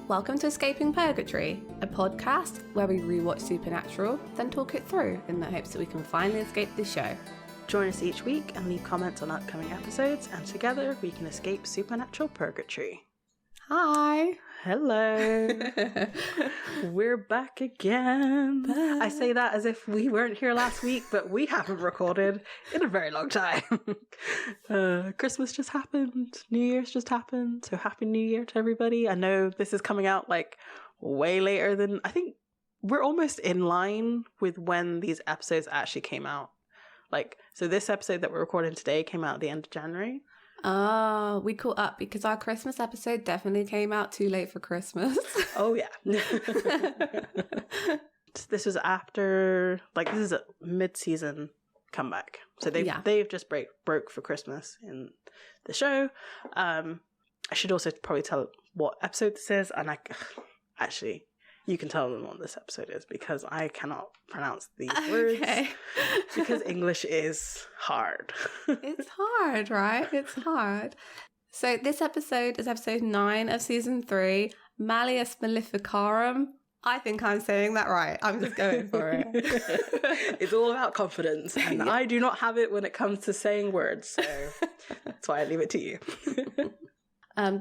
Welcome to Escaping Purgatory, a podcast where we rewatch Supernatural, then talk it through in the hopes that we can finally escape the show. Join us each week and leave comments on upcoming episodes, and together we can escape supernatural purgatory. Hi! Hello! We're back again. I say that as if we weren't here last week, but we haven't recorded in a very long time. Christmas just happened. New Year's just happened. So Happy New Year to everybody. I know this is coming out like way later than... I think we're almost in line with when these episodes actually came out. So this episode that we're recording today came out at the end of January. Oh, we caught up because our Christmas episode definitely came out too late for Christmas. Oh, yeah. This was after, this is a mid-season comeback. So they've just broke for Christmas in the show. I should also probably tell what episode this is. And actually, you can tell them what this episode is because I cannot pronounce these words. Because English is hard. It's hard, right? It's hard. So this episode is episode 9 of season 3, Malleus Maleficarum. I think I'm saying that right. I'm just going for it. It's all about confidence. And yeah. I do not have it when it comes to saying words. So that's why I leave it to you.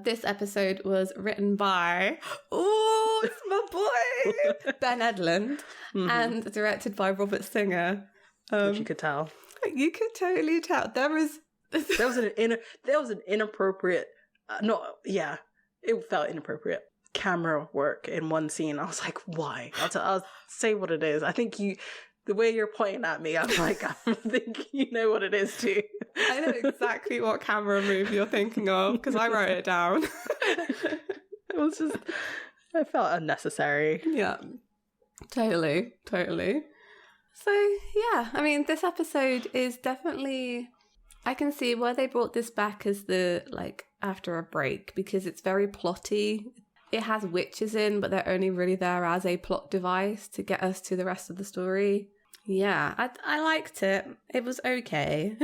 This episode was written by, it's my boy, Ben Edlund, and directed by Robert Singer. Which you could tell. You could totally tell. There was an inappropriate, it felt inappropriate camera work in one scene. I was like, why? I'll say what it is. I think the way you're pointing at me, I'm like, I think you know what it is too. I know exactly what camera move you're thinking of because I wrote it down. I felt unnecessary. Yeah, totally. So, yeah, I mean, this episode is definitely, I can see why they brought this back as after a break because it's very plotty. It has witches in, but they're only really there as a plot device to get us to the rest of the story. Yeah, I liked it. It was okay.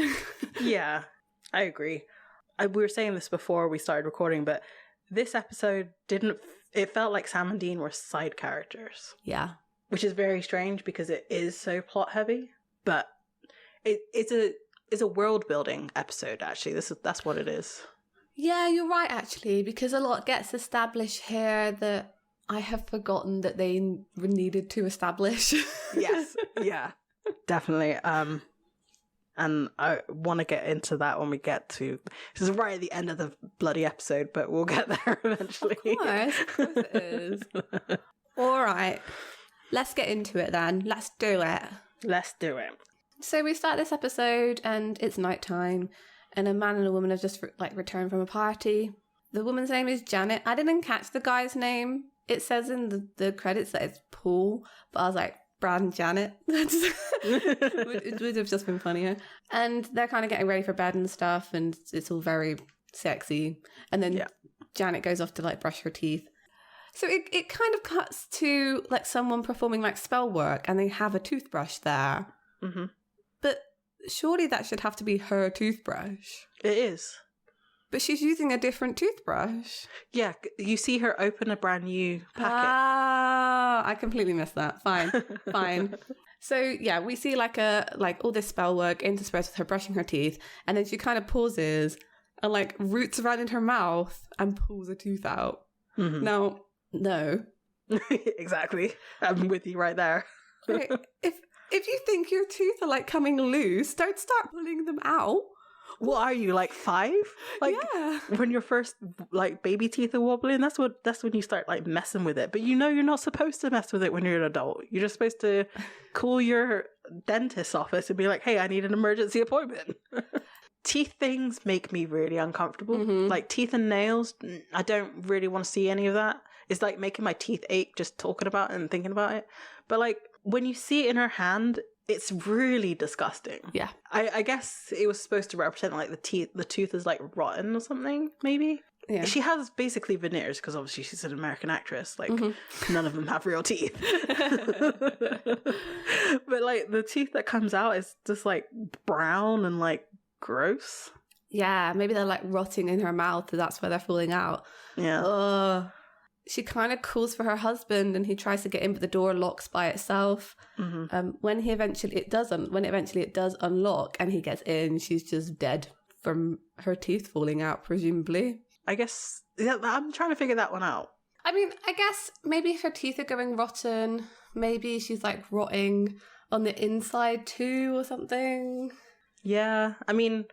Yeah, I agree. We were saying this before we started recording, but this episode it felt like Sam and Dean were side characters. Yeah. Which is very strange because it is so plot heavy, but it's a world building episode actually. That's what it is. Yeah, you're right, actually, because a lot gets established here that I have forgotten that they needed to establish. Yes, yeah, definitely. And I want to get into that when we get to... This is right at the end of the bloody episode, but we'll get there eventually. Of course it is. All right, let's get into it then. Let's do it. So we start this episode and it's nighttime. And a man and a woman have just returned from a party. The woman's name is Janet. I didn't catch the guy's name. It says in the credits that it's Paul, but I was like, Brad and Janet. It would have just been funnier. And they're kind of getting ready for bed and stuff, and it's all very sexy. And then Janet goes off to brush her teeth. So it kind of cuts to someone performing spell work, and they have a toothbrush there. Mm-hmm. But surely that should have to be her toothbrush. It is. But she's using a different toothbrush. Yeah, you see her open a brand new packet. Ah, I completely missed that. Fine. So, yeah, we see all this spell work interspersed with her brushing her teeth, and then she kind of pauses and roots around in her mouth and pulls a tooth out. Mm-hmm. Now, no. Exactly. I'm with you right there. Right. If you think your teeth are coming loose, don't start pulling them out. What are you, 5? Yeah. When your first baby teeth are wobbling, that's when you start messing with it. But you're not supposed to mess with it when you're an adult. You're just supposed to call your dentist's office and be like, hey, I need an emergency appointment. Teeth things make me really uncomfortable. Mm-hmm. Teeth and nails, I don't really want to see any of that. It's making my teeth ache just talking about it and thinking about it. But when you see it in her hand, it's really disgusting. Yeah. I guess it was supposed to represent the tooth is rotten or something, maybe. Yeah. She has basically veneers because obviously she's an American actress. None of them have real teeth. But the tooth that comes out is just brown and gross. Yeah, maybe they're rotting in her mouth and that's why they're falling out. Yeah. she kind of calls for her husband and he tries to get in, but the door locks by itself. When it eventually does unlock and he gets in, she's just dead from her teeth falling out, presumably. I guess, yeah, I'm trying to figure that one out. I mean, I guess maybe if her teeth are going rotten, maybe she's like rotting on the inside too or something. Yeah, I mean,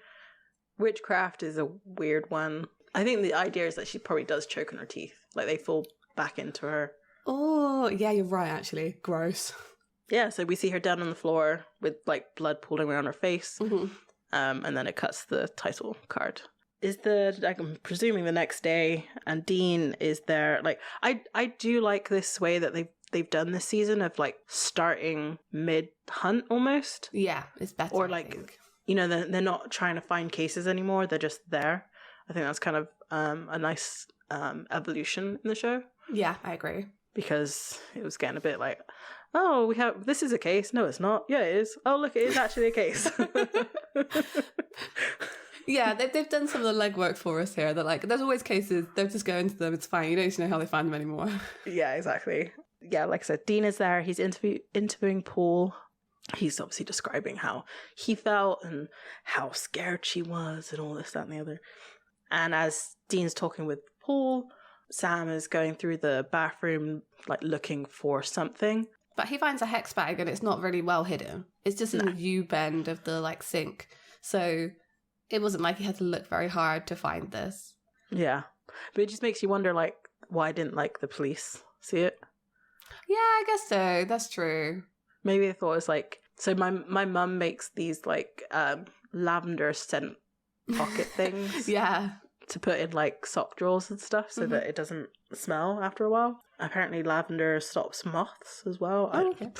witchcraft is a weird one. I think the idea is that she probably does choke on her teeth. Like, they fall back into her. Oh, yeah, you're right, actually. Gross. Yeah, so we see her down on the floor with, like, blood pooling around her face. And then it cuts the title card. I'm presuming the next day, and Dean is there. Like, I do like this way that they've done this season of, like, starting mid-hunt almost. Yeah, it's better, or, like, you know, they're not trying to find cases anymore. They're just there. I think that's kind of a nice evolution in the show. Yeah, I agree. Because it was getting a bit like, oh, this is a case. No, it's not. Yeah, it is. Oh, look, it is actually a case. Yeah, they've done some of the legwork for us here. They're like, there's always cases. They'll just go into them. It's fine. You don't need to know how they find them anymore. Yeah, exactly. Yeah, like I said, Dean is there. He's interviewing Paul. He's obviously describing how he felt and how scared she was and all this, that, and the other. And as Dean's talking with Paul, Sam is going through the bathroom, like, looking for something. But he finds a hex bag and it's not really well hidden. It's just in the U-bend of the, like, sink. So it wasn't like he had to look very hard to find this. Yeah. But it just makes you wonder, like, why didn't, like, the police see it? Yeah, I guess so. That's true. Maybe they thought it was, like... So my mum makes these, like, lavender scent pocket things. Yeah. To put in, like, sock drawers and stuff so that it doesn't smell after a while. Apparently lavender stops moths as well. Oh, okay.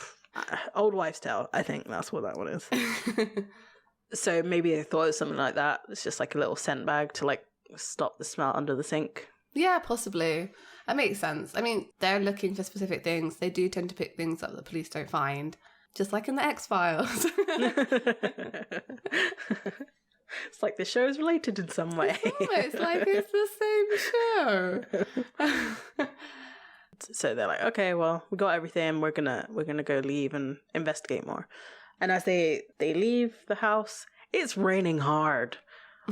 Old wives' tale. I think that's what that one is. So maybe they thought it was something like that. It's just like a little scent bag to, like, stop the smell under the sink. Yeah, possibly. That makes sense. I mean, they're looking for specific things. They do tend to pick things up that the police don't find. Just like in the X-Files. It's like the show is related in some way. It's like it's the same show. So they're like, okay, well, we got everything. We're gonna go leave and investigate more. And as they leave the house, it's raining hard.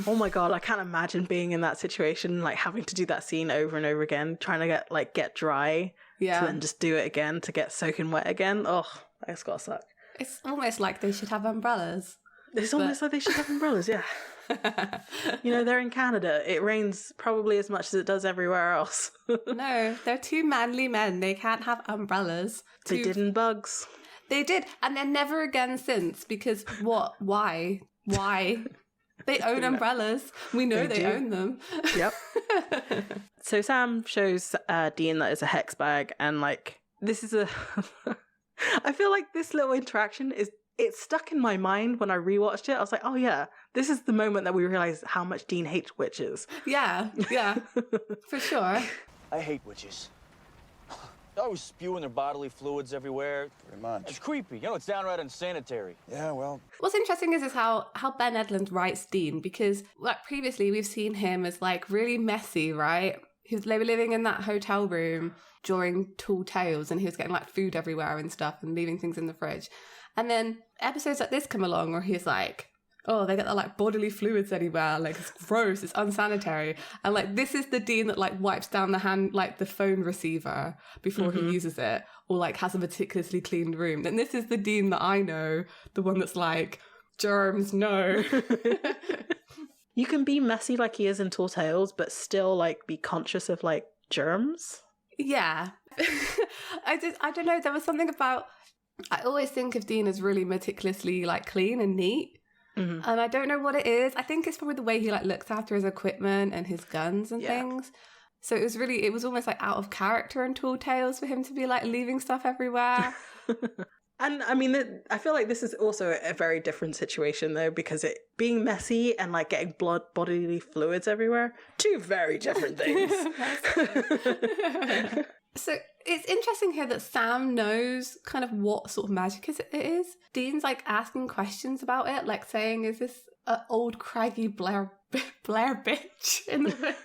Oh my god, I can't imagine being in that situation, like having to do that scene over and over again, trying to get dry, to then just do it again to get soaking wet again. Oh, that's gotta suck. It's almost like they should have umbrellas. It's almost like they should have umbrellas, yeah. You know, they're in Canada. It rains probably as much as it does everywhere else. No, they're two manly men. They can't have umbrellas. They did in Bugs. They did, and then never again since, because what? Why? They own umbrellas. We know they own them. Yep. So Sam shows Dean that it's a hex bag, and, like, this is a... I feel like this little interaction it's stuck in my mind when I rewatched it. I was like, oh yeah, this is the moment that we realize how much Dean hates witches. Yeah, for sure. I hate witches. They're always spewing their bodily fluids everywhere. Pretty much. It's creepy. You know, it's downright unsanitary. Yeah, well... What's interesting is how Ben Edlund writes Dean, because, like, previously we've seen him as, like, really messy, right? They were living in that hotel room during Tall Tales, and he was getting, like, food everywhere and stuff and leaving things in the fridge. And then episodes like this come along where he's like, oh, they get the, like, bodily fluids anywhere, like, it's gross, it's unsanitary. And, like, this is the Dean that, like, wipes down the phone receiver before he uses it, or, like, has a meticulously cleaned room. And this is the Dean that I know, the one that's like, germs, no. You can be messy like he is in Tall Tales, but still, like, be conscious of, like, germs. Yeah. I don't know, there was something about... I always think of Dean as really meticulously, like, clean and neat. And I don't know what it is. I think it's probably the way he, like, looks after his equipment and his guns and things. So it was almost, like, out of character in Tall Tales for him to be, like, leaving stuff everywhere. And I mean, I feel like this is also a very different situation, though, because it being messy and, like, getting bodily fluids everywhere, two very different things. So it's interesting here that Sam knows kind of what sort of magic it is. Dean's, like, asking questions about it, like saying, is this an old craggy Blair bitch in the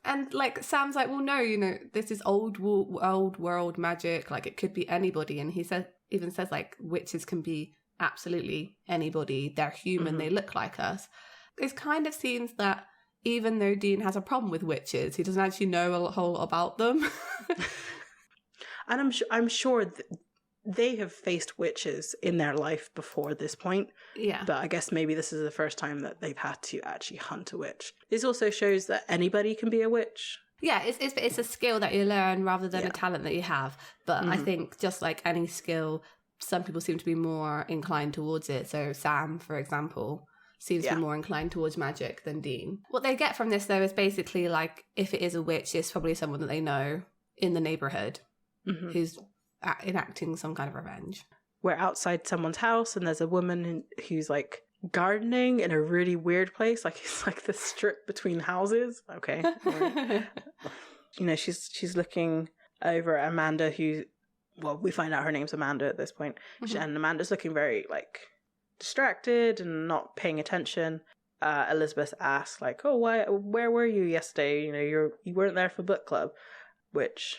And, like, Sam's like, well, no, you know, this is old world magic. Like, it could be anybody. And he even says, like, witches can be absolutely anybody. They're human. They look like us. It kind of seems that even though Dean has a problem with witches, he doesn't actually know a whole lot about them. And I'm sure they have faced witches in their life before this point. Yeah. But I guess maybe this is the first time that they've had to actually hunt a witch. This also shows that anybody can be a witch. Yeah, it's a skill that you learn rather than a talent that you have. But I think just like any skill, some people seem to be more inclined towards it. So Sam, for example, seems to be more inclined towards magic than Dean. What they get from this, though, is basically like, if it is a witch, it's probably someone that they know in the neighborhood who's enacting some kind of revenge. We're outside someone's house and there's a woman who's like gardening in a really weird place. Like it's like the strip between houses. Okay. You know, she's looking over at Amanda, we find out her name's Amanda at this point. And Amanda's looking very like distracted and not paying attention. Elizabeth asks like, oh, where were you yesterday? You know, you weren't there for book club, which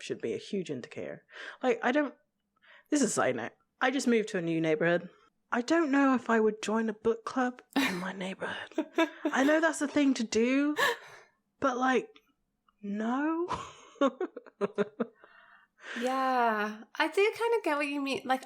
should be a huge indicator. Like, this is a side note. I just moved to a new neighborhood. I don't know if I would join a book club in my neighborhood. I know that's a thing to do, but like, no. Yeah, I do kind of get what you mean. Like,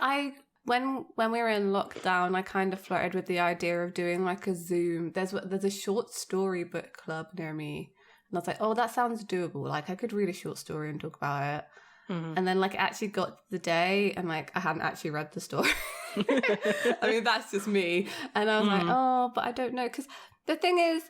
when we were in lockdown, I kind of flirted with the idea of doing like a Zoom. There's a short story book club near me. And I was like, oh, that sounds doable. Like, I could read a short story and talk about it. And then, like, it actually got the day and, like, I hadn't actually read the story. I mean, that's just me. And I was like, oh, but I don't know. Because the thing is,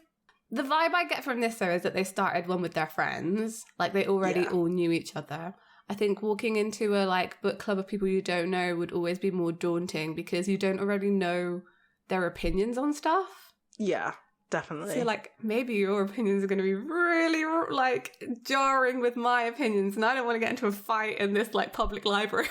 the vibe I get from this, though, is that they started one with their friends. Like, they already all knew each other. I think walking into a, like, book club of people you don't know would always be more daunting because you don't already know their opinions on stuff. Yeah. Definitely. So, like, maybe your opinions are going to be really, like, jarring with my opinions, and I don't want to get into a fight in this, like, public library.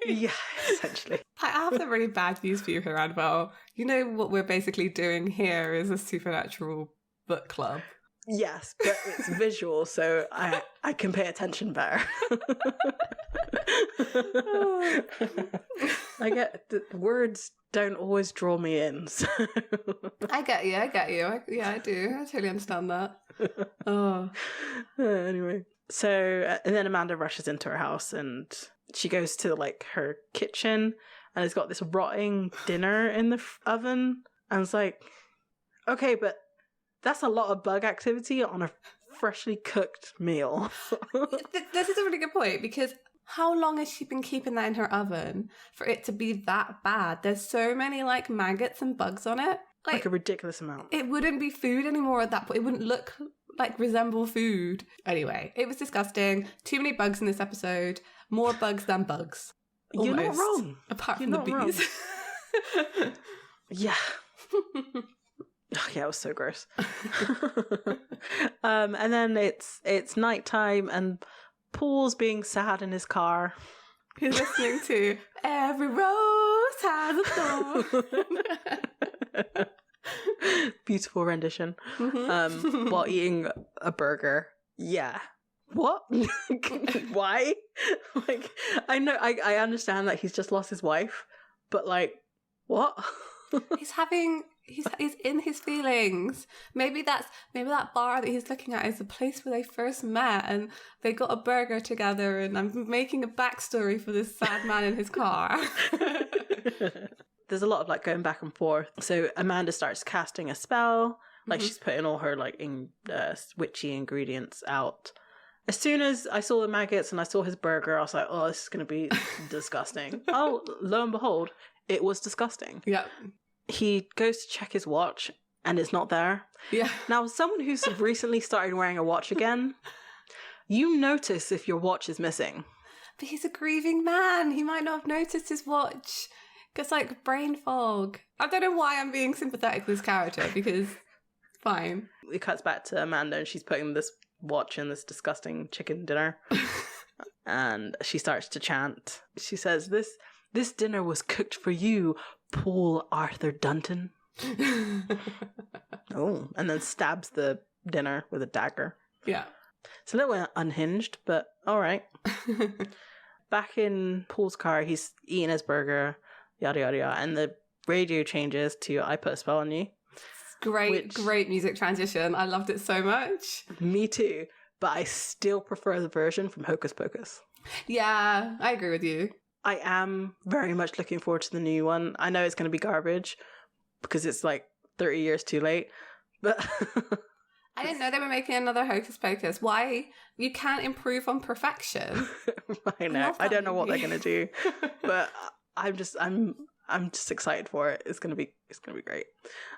Yeah, essentially. I have some really bad news for you here, Annabelle. You know what we're basically doing here is a supernatural book club. Yes, but it's visual, so I can pay attention better. I get the words don't always draw me in. So. I get you. I do. I totally understand that. Oh. Anyway. So, and then Amanda rushes into her house and she goes to, like, her kitchen and it's got this rotting dinner in the oven. And it's like, okay, but that's a lot of bug activity on a freshly cooked meal. This is a really good point because how long has she been keeping that in her oven for it to be that bad? There's so many, like, maggots and bugs on it. Like a ridiculous amount. It wouldn't be food anymore at that point. It wouldn't look resemble food. Anyway, it was disgusting. Too many bugs in this episode. More bugs than bugs. Almost. You're not wrong. Apart from the bees. Yeah. Oh, yeah, it was so gross. And then it's nighttime and Paul's being sad in his car. He's listening to Every Rose Has a Thorn. Beautiful rendition. While eating a burger. Yeah. What? Why? Like, I know, I understand that he's just lost his wife, but like, what? He's in his feelings. Maybe that bar that he's looking at is the place where they first met and they got a burger together and I'm making a backstory for this sad man in his car. There's a lot of like going back and forth. So Amanda starts casting a spell, like she's putting all her like witchy ingredients out. As soon as I saw the maggots and I saw his burger, I was like, oh, this is going to be disgusting. Oh, lo and behold, it was disgusting. Yeah. He goes to check his watch and it's not there. Yeah. Now, someone who's recently started wearing a watch again, you notice if your watch is missing. But he's a grieving man. He might not have noticed his watch. Because, like, brain fog. I don't know why I'm being sympathetic with this character, because fine. It cuts back to Amanda and she's putting this watch in this disgusting chicken dinner. And she starts to chant. She says, this dinner was cooked for you, Paul Arthur Dunton. Oh, and then stabs the dinner with a dagger. Yeah. It's a little unhinged, but all right. Back in Paul's car, he's eating his burger, yada, yada, yada, and the radio changes to I Put a Spell on You. Great music transition. I loved it so much. Me too, but I still prefer the version from Hocus Pocus. Yeah, I agree with you. I am very much looking forward to the new one. I know it's going to be garbage because it's like 30 years too late, but... I didn't know they were making another Hocus Pocus. Why? You can't improve on perfection. I know. I don't know what they're going to do, but I'm just excited for it. It's going to be great.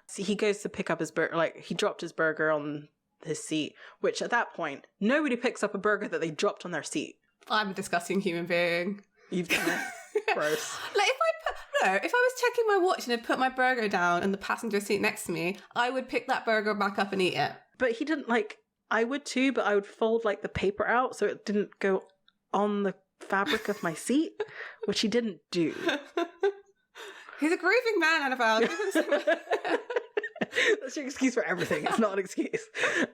See, he goes to pick up his burger, like he dropped his burger on his seat, which at that point, nobody picks up a burger that they dropped on their seat. I'm a disgusting human being. You've done it. Gross. Like if I was checking my watch and had put my burger down in the passenger seat next to me, I would pick that burger back up and eat it. But he didn't, like, I would too, but I would fold like the paper out so it didn't go on the fabric of my seat, which he didn't do. He's a grieving man, Annabelle. That's your excuse for everything. It's not an excuse.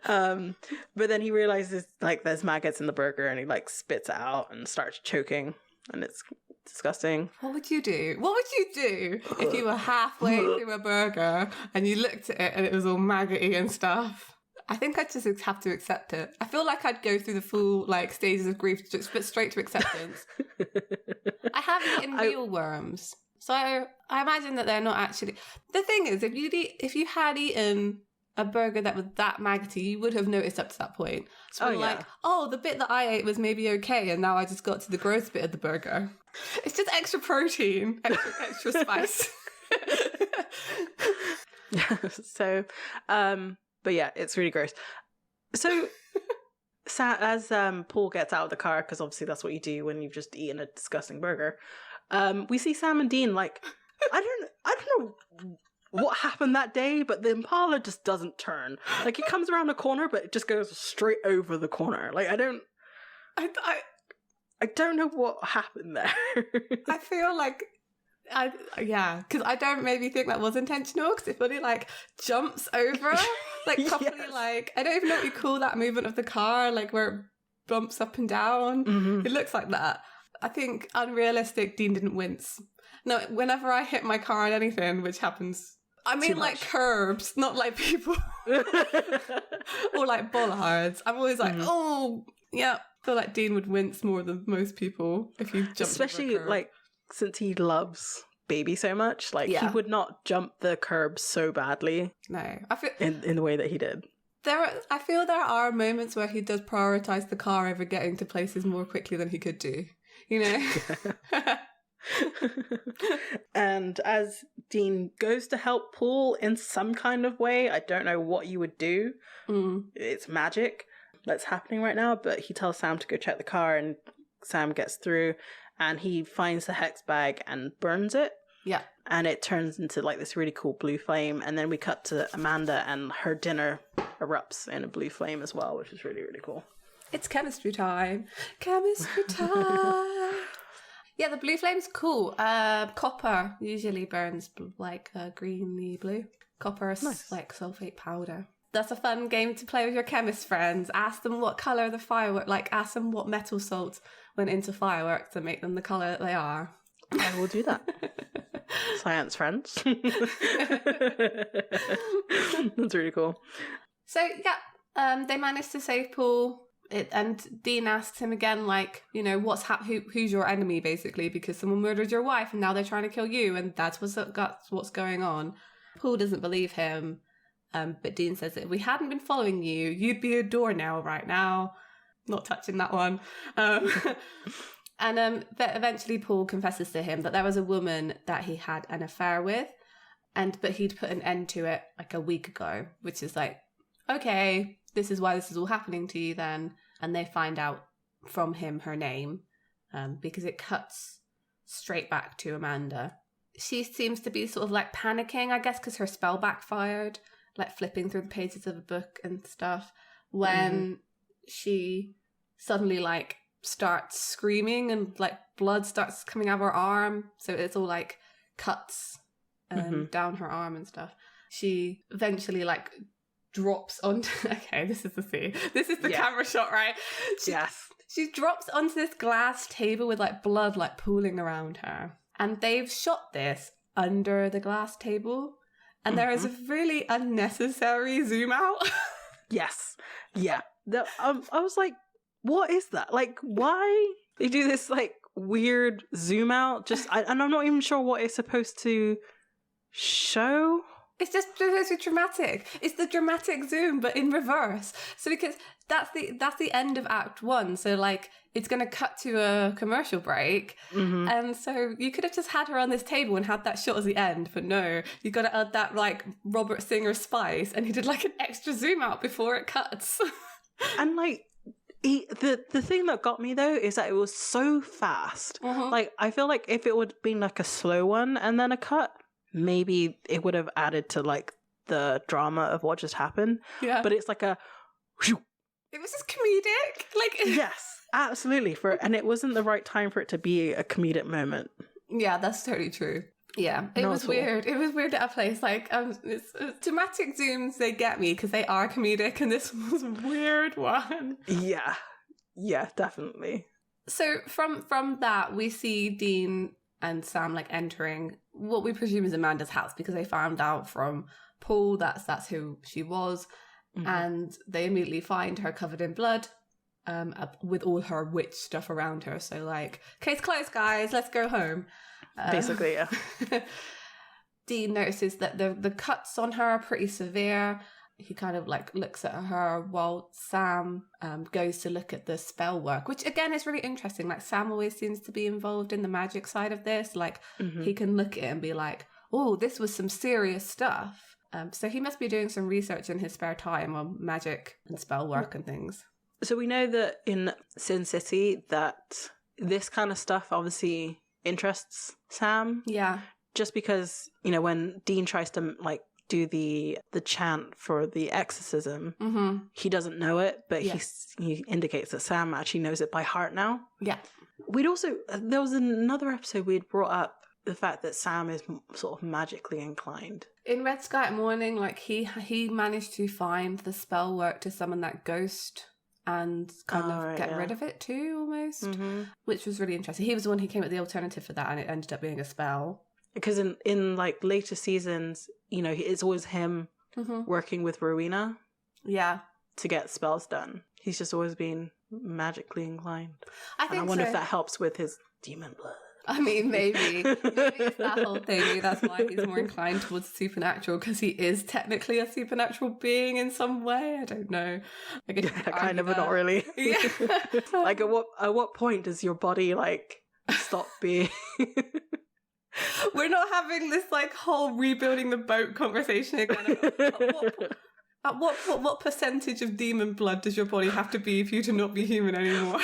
But then he realizes like there's maggots in the burger and he like spits it out and starts choking, and it's disgusting. What would you do? What would you do if you were halfway through a burger and you looked at it and it was all maggoty and stuff? I think I'd just have to accept it. I feel like I'd go through the full like stages of grief, just straight to acceptance. I have eaten real worms, so I imagine that they're not actually. The thing is, if you had eaten a burger that was that maggoty, you would have noticed up to that point. So the bit that I ate was maybe okay, and now I just got to the gross bit of the burger. It's just extra protein, extra spice. So, but yeah, it's really gross. So, as Paul gets out of the car, because obviously that's what you do when you've just eaten a disgusting burger, we see Sam and Dean like, I don't know what happened that day, but the Impala just doesn't turn. Like, it comes around a corner, but it just goes straight over the corner. Like, I don't know what happened there. I feel like, because I don't maybe think that was intentional, because it really like jumps over, like properly. Yes. Like, I don't even know what you call that movement of the car, like where it bumps up and down. Mm-hmm. It looks like that. I think unrealistic. Dean didn't wince. No, whenever I hit my car on anything, which happens, I mean like curbs, not like people, or like bollards. I'm always like, oh yeah. I feel like Dean would wince more than most people if you jumped, especially over a curb. Like, since he loves baby so much, like he would not jump the curb so badly. No, I feel in the way that he did. I feel there are moments where he does prioritize the car over getting to places more quickly than he could do. You know. And as Dean goes to help Paul in some kind of way, I don't know what you would do. It's magic that's happening right now, but he tells Sam to go check the car, and Sam gets through and he finds the hex bag and burns it. Yeah. And it turns into like this really cool blue flame, and then we cut to Amanda and her dinner erupts in a blue flame as well, which is really, really cool. It's chemistry time. Chemistry time. Yeah, the blue flame's cool. Copper usually burns like greeny blue. Copper is nice. Like sulfate powder. That's a fun game to play with your chemist friends. Ask them what colour the firework, like ask them what metal salt went into fireworks to make them the colour that they are. I will do that. Science friends. That's really cool. So yeah, they managed to save Paul. And Dean asks him again, like, you know, who's your enemy, basically, because someone murdered your wife and now they're trying to kill you, and that's what's going on. Paul doesn't believe him, but Dean says that if we hadn't been following you, you'd be a doornail right now. Not touching that one. And but eventually Paul confesses to him that there was a woman that he had an affair with, but he'd put an end to it like a week ago, which is like, okay, this is why this is all happening to you then. And they find out from him her name, because it cuts straight back to Amanda. She seems to be sort of like panicking, I guess, because her spell backfired, like flipping through the pages of a book and stuff, when she suddenly like starts screaming and like blood starts coming out of her arm. So it's all like cuts down her arm and stuff. She eventually like drops onto... Okay, this is the scene. This is the camera shot, right? She drops onto this glass table with like blood like pooling around her. And they've shot this under the glass table. And there is a really unnecessary zoom out. Yes. Yeah. I was like, what is that? Like, why they do this like weird zoom out? And I'm not even sure what it's supposed to show. It's just supposed to be dramatic. It's the dramatic zoom, but in reverse. So because that's the end of Act 1. So like it's going to cut to a commercial break, and so you could have just had her on this table and had that shot as the end. But no, you got to add that like Robert Singer spice, and he did like an extra zoom out before it cuts. And like the thing that got me though is that it was so fast. Like I feel like if it would have been like a slow one and then a cut, maybe it would have added to like the drama of what just happened. Yeah. But it's like a whew. It was just comedic. Like yes, absolutely. And it wasn't the right time for it to be a comedic moment. Yeah, that's totally true. Yeah, it was weird. It was weird at a place. Like, it's dramatic zooms, they get me because they are comedic, and this was a weird one. Yeah, definitely. So from that, we see Dean and Sam like entering what we presume is Amanda's house because they found out from Paul that's who she was, and they immediately find her covered in blood, with all her witch stuff around her. So like, case closed, guys. Let's go home. Basically, yeah. Dean notices that the cuts on her are pretty severe. He kind of like looks at her while Sam goes to look at the spell work, which again is really interesting. Like Sam always seems to be involved in the magic side of this. Like he can look at it and be like, oh, this was some serious stuff. So he must be doing some research in his spare time on magic and spell work and things. So we know that in Sin City that this kind of stuff obviously interests Sam. Yeah. Just because, you know, when Dean tries to like do the chant for the exorcism, he doesn't know it, but he indicates that Sam actually knows it by heart now. Yeah. There was another episode we'd brought up the fact that Sam is sort of magically inclined. In Red Sky at Morning, like he managed to find the spell work to summon that ghost and kind of get rid of it too, almost, which was really interesting. He was the one who came up with the alternative for that, and it ended up being a spell. Because in like later seasons, you know, it's always him working with Rowena, to get spells done. He's just always been magically inclined. I wonder if that helps with his demon blood. I mean, maybe it's that whole thing. Maybe that's why he's more inclined towards supernatural, because he is technically a supernatural being in some way. I don't know. Kind of, but not really. Yeah. Like, at what point does your body like stop being? We're not having this like whole rebuilding the boat conversation again. At what percentage of demon blood does your body have to be for you to not be human anymore?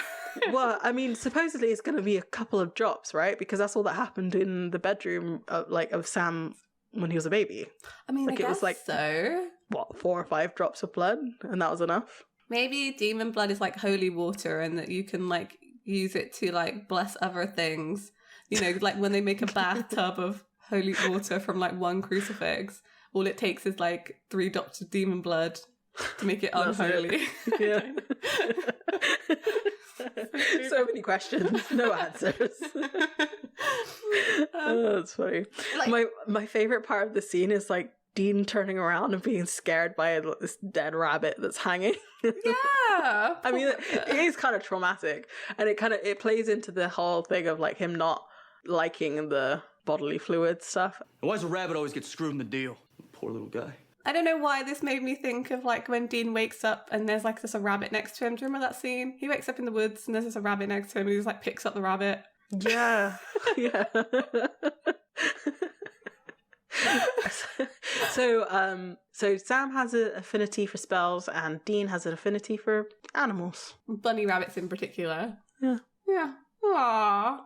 Well, I mean, supposedly it's going to be a couple of drops, right? Because that's all that happened in the bedroom of Sam when he was a baby. I mean, like, it was like so. What, 4 or 5 drops of blood, and that was enough? Maybe demon blood is like holy water, and that you can like use it to like bless other things. You know, like when they make a bathtub of holy water from like one crucifix, all it takes is like 3 drops of demon blood to make it unholy. Yeah. So many questions, no answers. Oh, that's funny. Like, my favorite part of the scene is like Dean turning around and being scared by this dead rabbit that's hanging. Yeah. I mean, it is kind of traumatic, and it plays into the whole thing of like him not liking the bodily fluid stuff. Why does a rabbit always get screwed in the deal? Poor little guy. I don't know why this made me think of like when Dean wakes up and there's like just a rabbit next to him. Do you remember that scene? He wakes up in the woods and there's just a rabbit next to him and he just like picks up the rabbit. Yeah. Yeah. So Sam has an affinity for spells and Dean has an affinity for animals. Bunny rabbits in particular. Yeah. Yeah. Aww.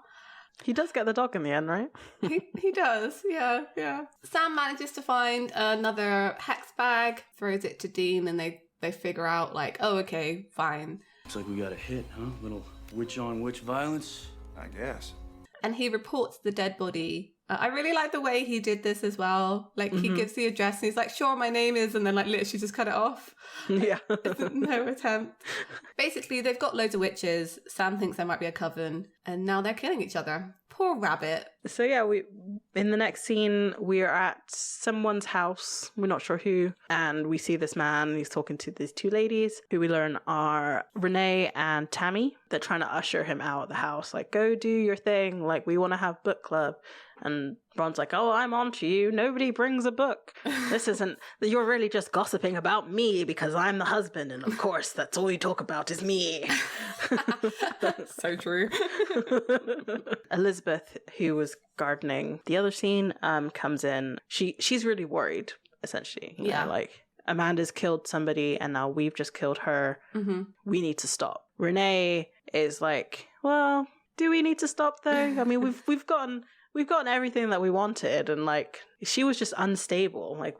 He does get the dog in the end, right? he does, yeah. Sam manages to find another hex bag, throws it to Dean, and they figure out, like, oh, okay, fine. Looks like we got a hit, huh? Little witch-on-witch violence? I guess. And he reports the dead body I really like the way he did this as well. Like, he gives the address and he's like, sure, my name is, and then like literally just cut it off. Yeah. No attempt. Basically, they've got loads of witches. Sam thinks there might be a coven, and now they're killing each other. Poor rabbit. So yeah, in the next scene, we're at someone's house. We're not sure who. And we see this man. He's talking to these two ladies who we learn are Renee and Tammy. They're trying to usher him out of the house. Like, go do your thing. Like, we want to have book club. And Ron's like, oh, I'm on to you. Nobody brings a book. This isn't, you're really just gossiping about me because I'm the husband. And of course, that's all you talk about is me. So true. Elizabeth, who was gardening the other scene, comes in. She's really worried, essentially. You know, like, Amanda's killed somebody and now we've just killed her. We need to stop. Renee is like, well, do we need to stop though? I mean, we've gotten everything that we wanted, and like, she was just unstable. Like,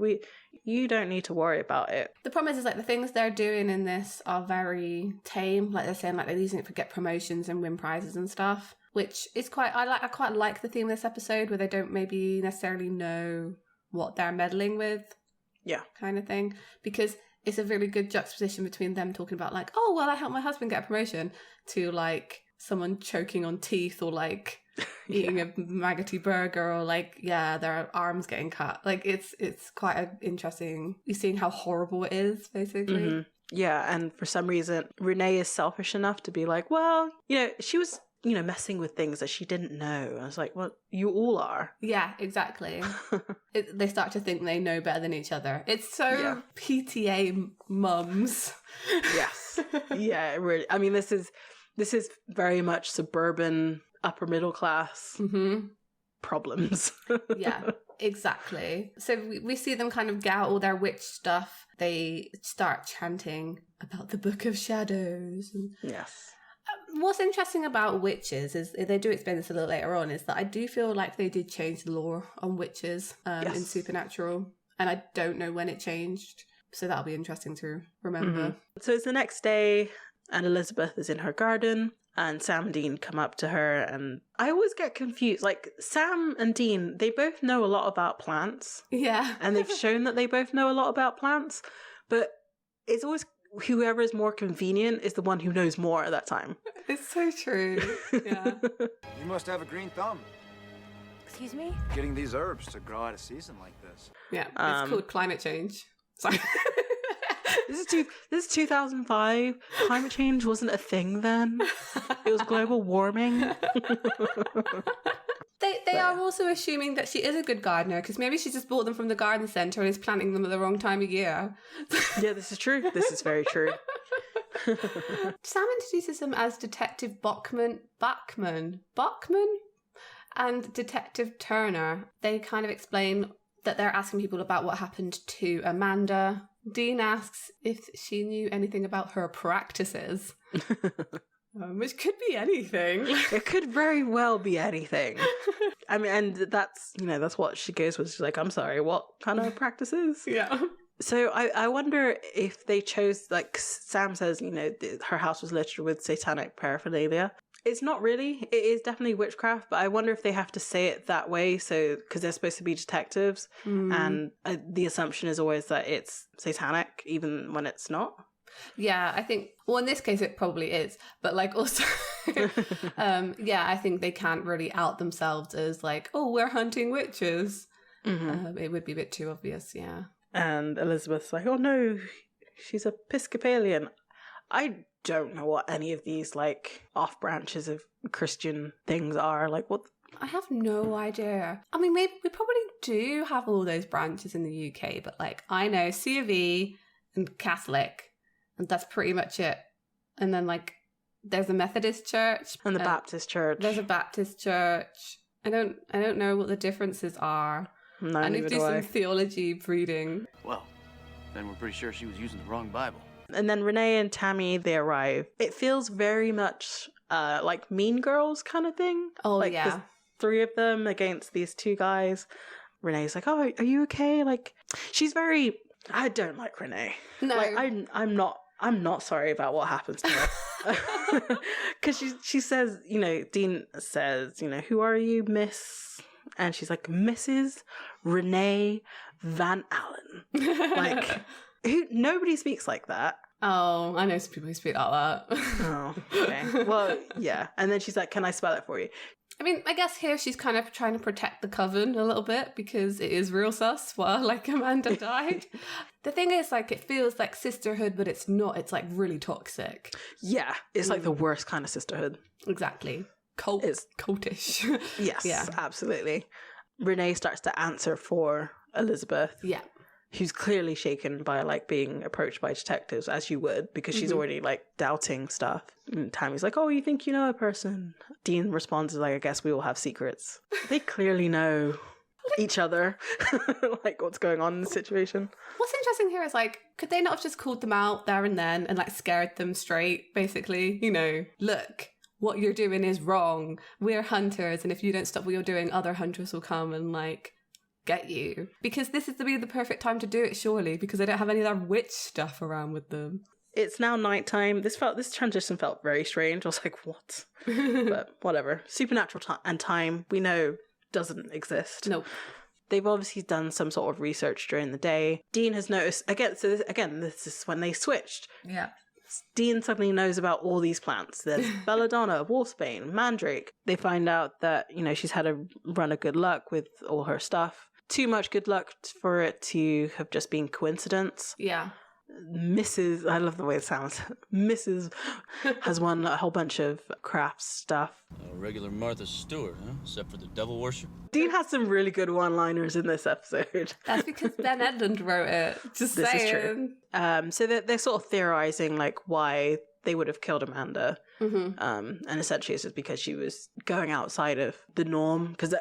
you don't need to worry about it. The problem is like the things they're doing in this are very tame. Like, they're saying like they're using it for get promotions and win prizes and stuff, which is I quite like the theme of this episode, where they don't maybe necessarily know what they're meddling with. Yeah. Kind of thing. Because it's a really good juxtaposition between them talking about like, oh, well, I helped my husband get a promotion, to like someone choking on teeth, or like eating a maggoty burger, or like, their arms getting cut. Like, it's quite interesting. You're seeing how horrible it is, basically. Yeah, and for some reason, Renee is selfish enough to be like, well, she was, messing with things that she didn't know. I was like, well, you all are. Yeah, exactly. They start to think they know better than each other. It's so PTA mums. Yes. Yeah, really. I mean, this is very much suburban, upper middle class problems. Yeah, exactly. So we see them kind of get out all their witch stuff. They start chanting about the Book of Shadows. Yes. What's interesting about witches is, they do explain this a little later on, is that I do feel like they did change the lore on witches in Supernatural. And I don't know when it changed. So that'll be interesting to remember. So it's the next day, and Elizabeth is in her garden, and Sam and Dean come up to her, and I always get confused. Like, Sam and Dean, they both know a lot about plants. Yeah. And they've shown that they both know a lot about plants, but it's always whoever is more convenient is the one who knows more at that time. It's so true. Yeah. You must have a green thumb. Excuse me? Getting these herbs to grow out of season like this. Yeah, it's called climate change. Sorry. This is 2005. Climate change wasn't a thing then. It was global warming. They are also assuming that she is a good gardener, because maybe she just bought them from the garden centre and is planting them at the wrong time of year. Yeah, this is true. This is very true. Sam introduces them as Detective Bachman, and Detective Turner. They kind of explain that they're asking people about what happened to Amanda. Dean asks if she knew anything about her practices. Which could be anything. It could very well be anything. I mean, and that's what she goes with. She's like, I'm sorry, what kind of practices? Yeah. So I wonder if they chose, like Sam says, her house was littered with satanic paraphernalia. It's not really. It is definitely witchcraft, but I wonder if they have to say it that way, so because they're supposed to be detectives, and the assumption is always that it's satanic, even when it's not. Yeah, I think, well, in this case it probably is, but like also, I think they can't really out themselves as like, oh, we're hunting witches. It would be a bit too obvious, yeah. And Elizabeth's like, oh no, she's Episcopalian. I don't know what any of these like off branches of Christian things are. Like, what? I have no idea. I mean, maybe we probably do have all those branches in the UK, but like, I know C of E and Catholic, and that's pretty much it. And then like, there's a Methodist church and the Baptist church. There's a Baptist church. I don't know what the differences are. No, I need to do some theology reading. Well, then we're pretty sure she was using the wrong Bible. And then Renee and Tammy, they arrive. It feels very much like Mean Girls kind of thing. Oh, like, yeah. There's 3 of them against these 2 guys. Renee's like, oh, are you okay? Like, she's very... I don't like Renee. No. Like, I'm not sorry about what happens to her. Because she says, Dean says, who are you, miss? and she's like, Mrs. Renee Van Allen. Like, nobody speaks like that. Oh, I know some people who speak like that. Oh, okay. Well, yeah. And then she's like, can I spell it for you? I mean, I guess here she's kind of trying to protect the coven a little bit because it is real sus while, like, Amanda died. The thing is, like, it feels like sisterhood, but it's not. It's, like, really toxic. Yeah. It's like the worst kind of sisterhood. Exactly. Cultish. Yes, yeah. Absolutely. Renee starts to answer for Elizabeth. Yeah. Who's clearly shaken by, like, being approached by detectives, as you would, because she's already, like, doubting stuff. And Tammy's like, oh, you think you know a person? Dean responds like, I guess we all have secrets. They clearly know each other, like, what's going on in the situation. What's interesting here is, like, could they not have just called them out there and then and, like, scared them straight, basically? You know, look, what you're doing is wrong. We're hunters, and if you don't stop what you're doing, other hunters will come and, like, get you, because this is to be the perfect time to do it, surely, because they don't have any of that witch stuff around with them. It's now nighttime. This transition felt very strange. I was like, what? But whatever. Supernatural and time, we know, doesn't exist. Nope. They've obviously done some sort of research during the day. Dean has noticed this is when they switched. Yeah. Dean suddenly knows about all these plants. There's belladonna, wolfsbane, mandrake. They find out that, you know, she's had a run of good luck with all her stuff. Too much good luck for it to have just been coincidence. Yeah. I love the way it sounds. Mrs. has won a whole bunch of crafts stuff. A regular Martha Stewart, huh? Except for the devil worship. Dean has some really good one-liners in this episode. That's because Ben Edlund wrote it. Just this saying. Is true. So they're sort of theorizing, like, why they would have killed Amanda. Mm-hmm. And essentially it's just because she was going outside of the norm. Because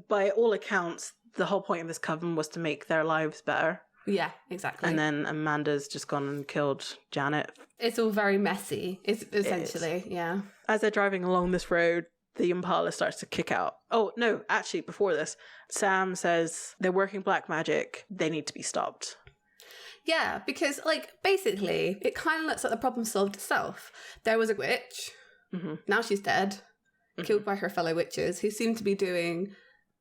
by all accounts, the whole point of this coven was to make their lives better. Yeah, exactly. And then Amanda's just gone and killed Janet. It's all very messy, essentially, yeah. As they're driving along this road, the Impala starts to kick out. Oh, no, actually, before this, Sam says they're working black magic. They need to be stopped. Yeah, because, like, basically, it kind of looks like the problem solved itself. There was a witch. Mm-hmm. Now she's dead. Mm-hmm. Killed by her fellow witches, who seem to be doing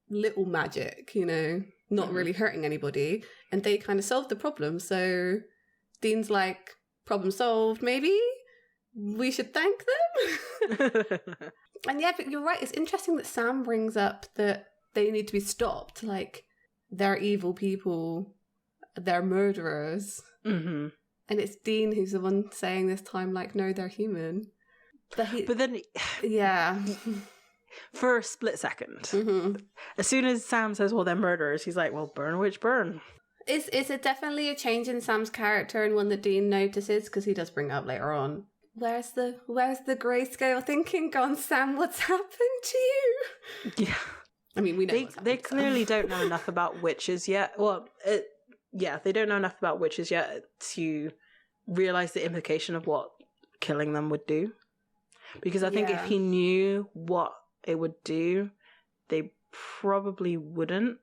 little magic, you know, not really hurting anybody, and they kind of solved the problem. So Dean's like, problem solved, maybe we should thank them. And yeah, but you're right, it's interesting that Sam brings up that they need to be stopped, like, they're evil people, they're murderers. And it's Dean who's the one saying this time, like, no, they're human. But then yeah. For a split second. As soon as Sam says, well, they're murderers, he's like, well, burn witch, burn. Is it definitely a change in Sam's character and one that Dean notices? Because he does bring it up later on. Where's the grayscale thinking gone, Sam? What's happened to you? Yeah. I mean, we know they clearly don't know enough about witches yet. Well, they don't know enough about witches yet to realise the implication of what killing them would do. Because I think if he knew what it would do, they probably wouldn't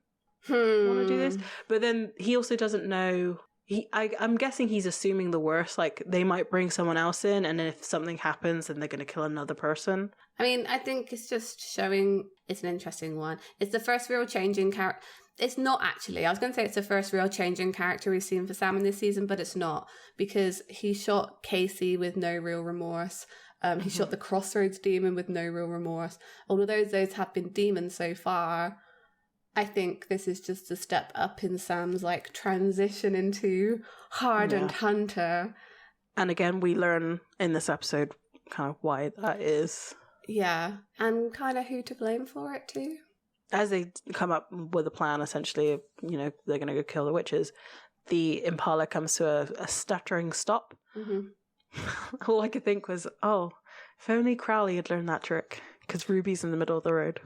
want to do this. But then he also doesn't know. I'm guessing he's assuming the worst. Like, they might bring someone else in, and if something happens, then they're going to kill another person. I mean, I think it's just showing it's an interesting one. It's the first real change in character. It's not actually. I was going to say it's the first real change in character we've seen for Sam in this season, but it's not, because he shot Casey with no real remorse. He shot the Crossroads demon with no real remorse. Although those have been demons so far, I think this is just a step up in Sam's, like, transition into hardened hunter. And again, we learn in this episode kind of why that is. Yeah, and kind of who to blame for it too. As they come up with a plan, essentially, you know, they're going to go kill the witches, the Impala comes to a stuttering stop. All I could think was, oh, if only Crowley had learned that trick, because Ruby's in the middle of the road.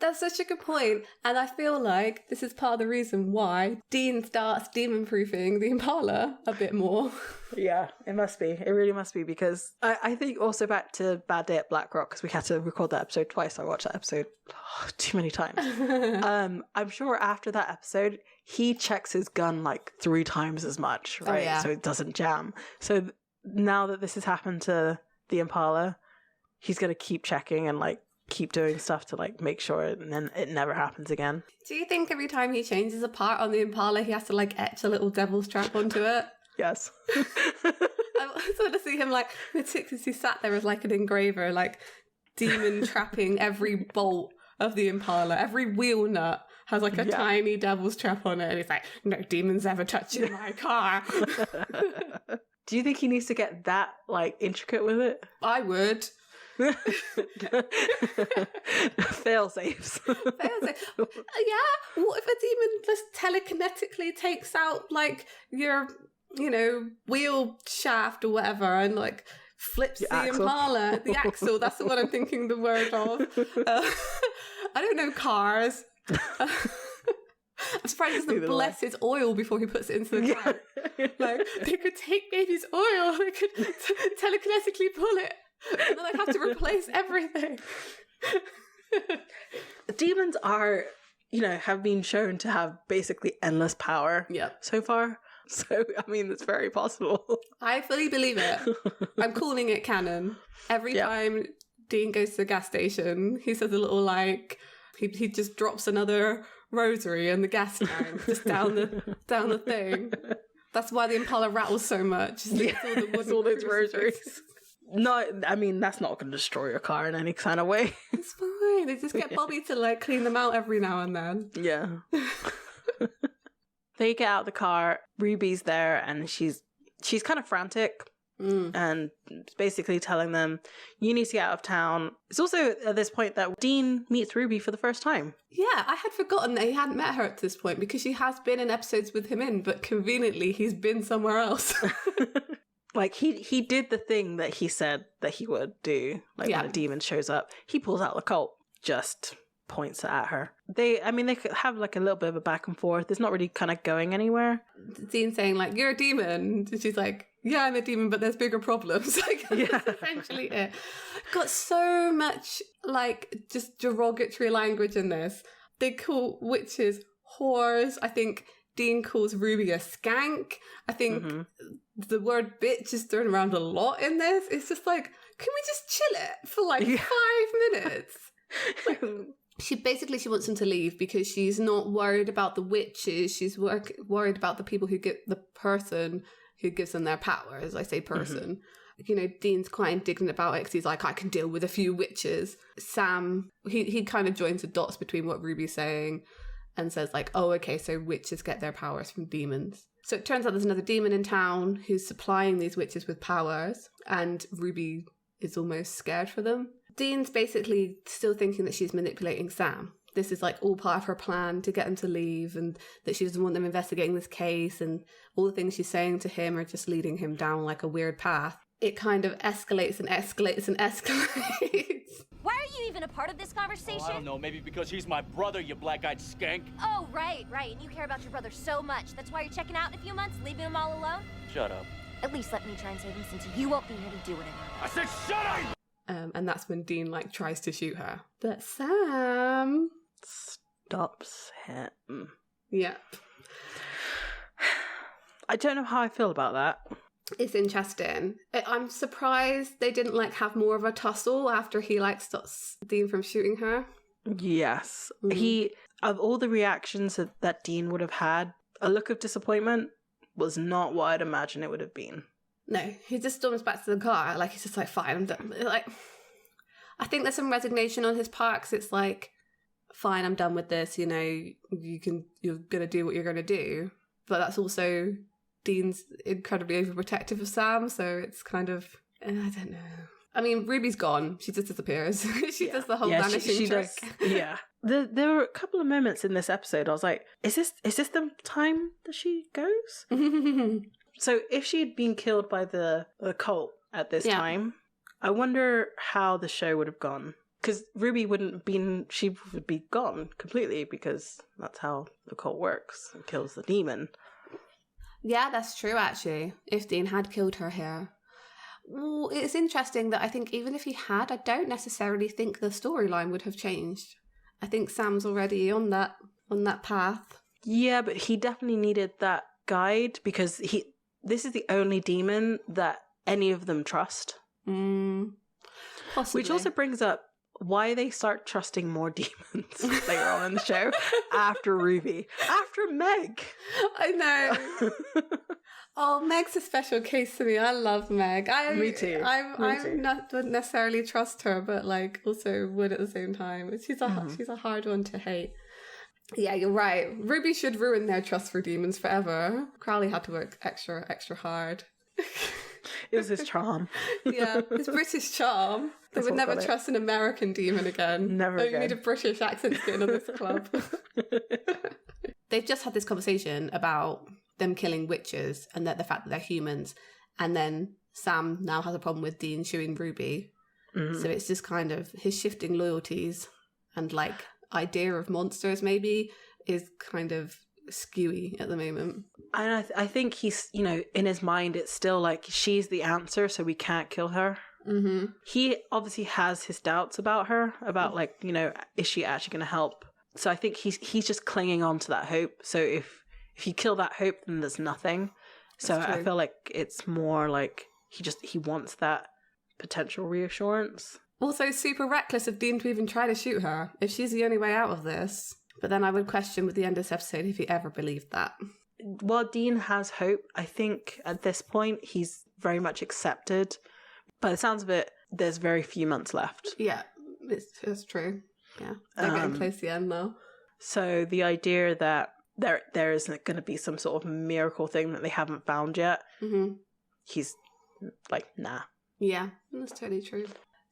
That's such a good point. And I feel like this is part of the reason why Dean starts demon-proofing the Impala a bit more. Yeah, it must be. It really must be, because I think also back to Bad Day at Blackrock, because we had to record that episode twice. I watched that episode too many times. I'm sure after that episode, he checks his gun like 3 times as much, right? Oh, yeah. So it doesn't jam. So now that this has happened to the Impala, he's going to keep checking and, like, keep doing stuff to like make sure and then it never happens again. Do you think every time he changes a part on the Impala, he has to like etch a little devil's trap onto it? Yes. I sort of see him like meticulously sat there as like an engraver, like demon trapping every bolt of the Impala. Every wheel nut has like a tiny devil's trap on it, and he's like, no demons ever touching my car. Do you think he needs to get that like intricate with it? I would. Fail safes. Yeah, what if a demon just telekinetically takes out like your, wheel shaft or whatever and like flips the axle. Impala, the axle, that's the one I'm thinking the word of. I don't know cars. I'm surprised he doesn't bless his oil before he puts it into the car. Like, they could take baby's oil, they could telekinetically pull it, and then I'd have to replace everything. Demons are, have been shown to have basically endless power so far. So, I mean, it's very possible. I fully believe it. I'm calling it canon. Every time Dean goes to the gas station, he says a little like, he just drops another rosary in the gas tank just down the thing. That's why the Impala rattles so much. It's all those rosaries. No, I mean, that's not going to destroy your car in any kind of way. It's fine. They just get Bobby to like clean them out every now and then. Yeah. They get out of the car. Ruby's there, and she's kind of frantic. And basically telling them, you need to get out of town. It's also at this point that Dean meets Ruby for the first time. Yeah, I had forgotten that he hadn't met her at this point because she has been in episodes with him but conveniently he's been somewhere else. Like, he did the thing that he said that he would do. Like, when a demon shows up, he pulls out the Colt, just points it at her. They could have like a little bit of a back and forth. It's not really kind of going anywhere. Dean saying like, you're a demon. And she's like, yeah, I'm a demon, but there's bigger problems. Like, that's essentially it. Got so much like just derogatory language in this. They call witches whores. I think Dean calls Ruby a skank. I think the word bitch is thrown around a lot in this. It's just like, can we just chill it for like 5 minutes? Like, she wants him to leave because she's not worried about the witches. She's worried about the people the person who gives them their powers. I say person. Dean's quite indignant about it because he's like, I can deal with a few witches. Sam, he kind of joins the dots between what Ruby's saying and says like, oh, okay, so witches get their powers from demons. So it turns out there's another demon in town who's supplying these witches with powers, and Ruby is almost scared for them. Dean's basically still thinking that she's manipulating Sam. This is like all part of her plan to get them to leave, and that she doesn't want them investigating this case, and all the things she's saying to him are just leading him down like a weird path. It kind of escalates and escalates and escalates. Why are you even a part of this conversation? Oh, I don't know, maybe because he's my brother, you black-eyed skank. Oh, right. And you care about your brother so much. That's why you're checking out in a few months, leaving him all alone? Shut up. At least let me try and save him since you won't be here to do it anymore. I said shut up! And that's when Dean like tries to shoot her. But Sam stops him. Yeah. I don't know how I feel about that. It's interesting. I'm surprised they didn't like have more of a tussle after he like stops Dean from shooting her. Yes. He, of all the reactions that Dean would have had, a look of disappointment was not what I'd imagine it would have been. No, he just storms back to the car. Like, he's just like, fine, I'm done. Like, I think there's some resignation on his part, because it's like, fine, I'm done with this, you're going to do what you're going to do. But that's also, Dean's incredibly overprotective of Sam, so it's kind of, I don't know. I mean, Ruby's gone. She just disappears. She does the whole vanishing she trick. Does, yeah. There were a couple of moments in this episode I was like, is this the time that she goes? So if she had been killed by the cult at this time, I wonder how the show would have gone. Because Ruby she would be gone completely, because that's how the cult works. It kills the demon. Yeah, that's true, actually. If Dean had killed her here. Well, it's interesting that I think even if he had, I don't necessarily think the storyline would have changed. I think Sam's already on that path. Yeah, but he definitely needed that guide, because this is the only demon that any of them trust. Possibly. Which also brings up why they start trusting more demons later on in the show after Ruby, after Meg. I know. Oh, Meg's a special case to me. I love Meg. Me too. I'm not wouldn't necessarily trust her, but like also would at the same time. She's a hard one to hate. Yeah, you're right. Ruby should ruin their trust for demons forever. Crowley had to work extra hard. It was his charm. Yeah, his British charm. They would never trust an American demon again. Never again. You need a British accent to get into this club. They've just had this conversation about them killing witches and that the fact that they're humans. And then Sam now has a problem with Dean shooting Ruby. Mm-hmm. So it's just kind of his shifting loyalties and like idea of monsters maybe is kind of skewy at the moment. And I think he's, in his mind, it's still like she's the answer, so we can't kill her. Mm-hmm. He obviously has his doubts about her, about like, is she actually going to help? So I think he's just clinging on to that hope. So if you kill that hope, then there's nothing. So I feel like it's more like he wants that potential reassurance. Also super reckless of Dean to even try to shoot her, if she's the only way out of this. But then I would question with the end of this episode if he ever believed that. While Dean has hope, I think at this point he's very much accepted. By the sounds of it, there's very few months left. Yeah, it's true. Yeah, they're getting close to the end now. So the idea that there isn't going to be some sort of miracle thing that they haven't found yet, he's like, nah. Yeah, that's totally true.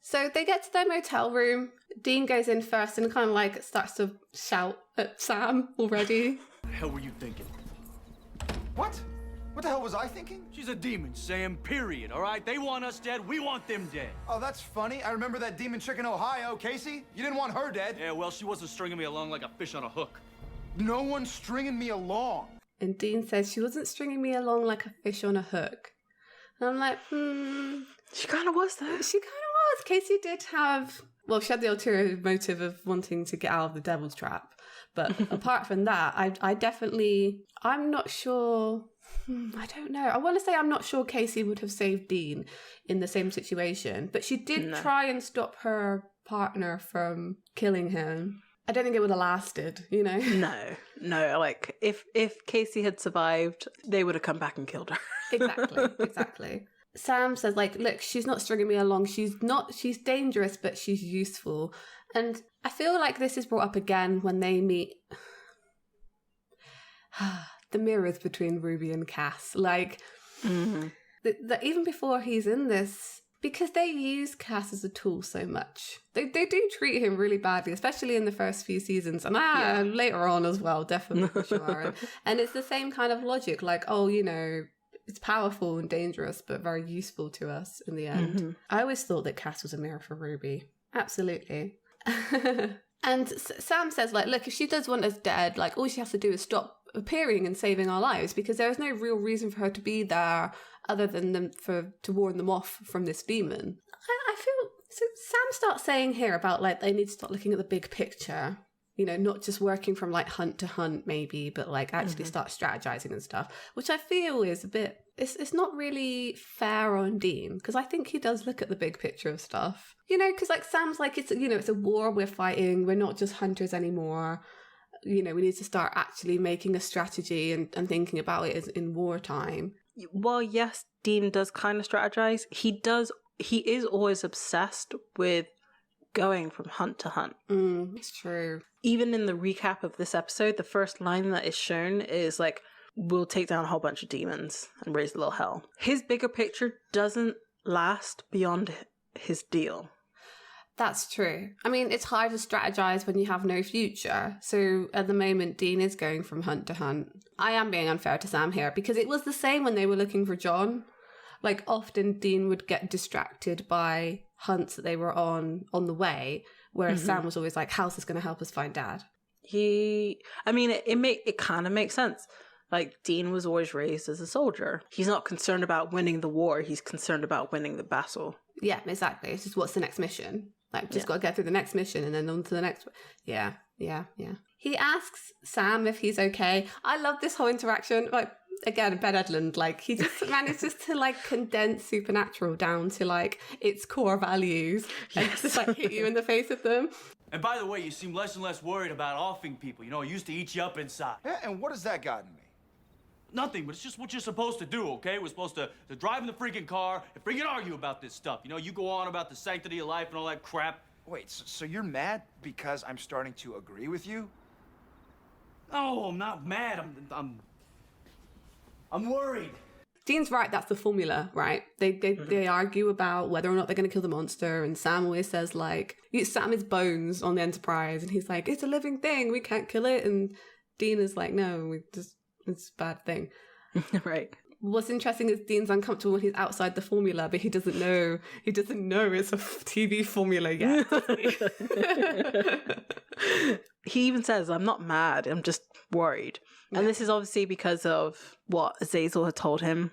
So they get to their motel room. Dean goes in first and kind of like starts to shout at Sam already. What the hell were you thinking? What? What the hell was I thinking? She's a demon, Sam, period, all right? They want us dead, we want them dead. Oh, that's funny. I remember that demon chick in Ohio, Casey. You didn't want her dead. Yeah, well, she wasn't stringing me along like a fish on a hook. No one's stringing me along. And Dean says she wasn't stringing me along like a fish on a hook. And I'm like, She kind of was, though. She kind of was. Casey did have... Well, she had the ulterior motive of wanting to get out of the devil's trap. But apart from that, I definitely... I'm not sure... I don't know. I want to say I'm not sure Casey would have saved Dean in the same situation. But she did try and stop her partner from killing him. I don't think it would have lasted, No. Like, if Casey had survived, they would have come back and killed her. Exactly. Sam says, like, look, she's not stringing me along. She's dangerous, but she's useful. And I feel like this is brought up again when they meet the mirrors between Ruby and Cass. Like, even before he's in this, because they use Cass as a tool so much. They do treat him really badly, especially in the first few seasons. And later on as well, definitely for sure. And it's the same kind of logic, like, it's powerful and dangerous, but very useful to us in the end. Mm-hmm. I always thought that Cass was a mirror for Ruby. Absolutely. And Sam says, like, look, if she does want us dead, like, all she has to do is stop appearing and saving our lives, because there is no real reason for her to be there other than to warn them off from this demon. I feel... So Sam starts saying here about, like, they need to start looking at the big picture. Not just working from, like, hunt to hunt, maybe, but, like, actually start strategizing and stuff, which I feel is a bit... It's not really fair on Dean, because I think he does look at the big picture of stuff. Because, like, Sam's like, it's a war we're fighting. We're not just hunters anymore. We need to start actually making a strategy and thinking about it as in wartime. Well, yes, Dean does kind of strategize. He is always obsessed with going from hunt to hunt. It's true. Even in the recap of this episode, the first line that is shown is like, we'll take down a whole bunch of demons and raise a little hell. His bigger picture doesn't last beyond his deal. That's true. I mean, it's hard to strategize when you have no future. So at the moment, Dean is going from hunt to hunt. I am being unfair to Sam here, because it was the same when they were looking for John. Like, often Dean would get distracted by hunts that they were on the way, whereas Sam was always like, how's this going to help us find Dad? It kind of makes sense. Like, Dean was always raised as a soldier. He's not concerned about winning the war. He's concerned about winning the battle. Yeah, exactly. It's just, what's the next mission? Like, just got to get through the next mission and then on to the next one. Yeah. He asks Sam if he's okay. I love this whole interaction. Like, again, Ben Edlund, like, he just manages to, like, condense Supernatural down to, like, its core values and just, like, hit you in the face with them. And by the way, you seem less and less worried about offing people. You know, it used to eat you up inside. Yeah, and what has that gotten me? Nothing, but it's just what you're supposed to do, okay? We're supposed to drive in the freaking car and freaking argue about this stuff. You know, you go on about the sanctity of life and all that crap. Wait, so you're mad because I'm starting to agree with you? No, I'm not mad. I'm worried. Dean's right, that's the formula, right? They argue about whether or not they're going to kill the monster, and Sam always says, like, Sam is Bones on the Enterprise, and he's like, it's a living thing, we can't kill it, and Dean is like, no, it's a bad thing. Right. What's interesting is Dean's uncomfortable when he's outside the formula, but he doesn't know it's a TV formula yet. He even says, I'm not mad, I'm just worried. Yeah. And this is obviously because of what Azazel had told him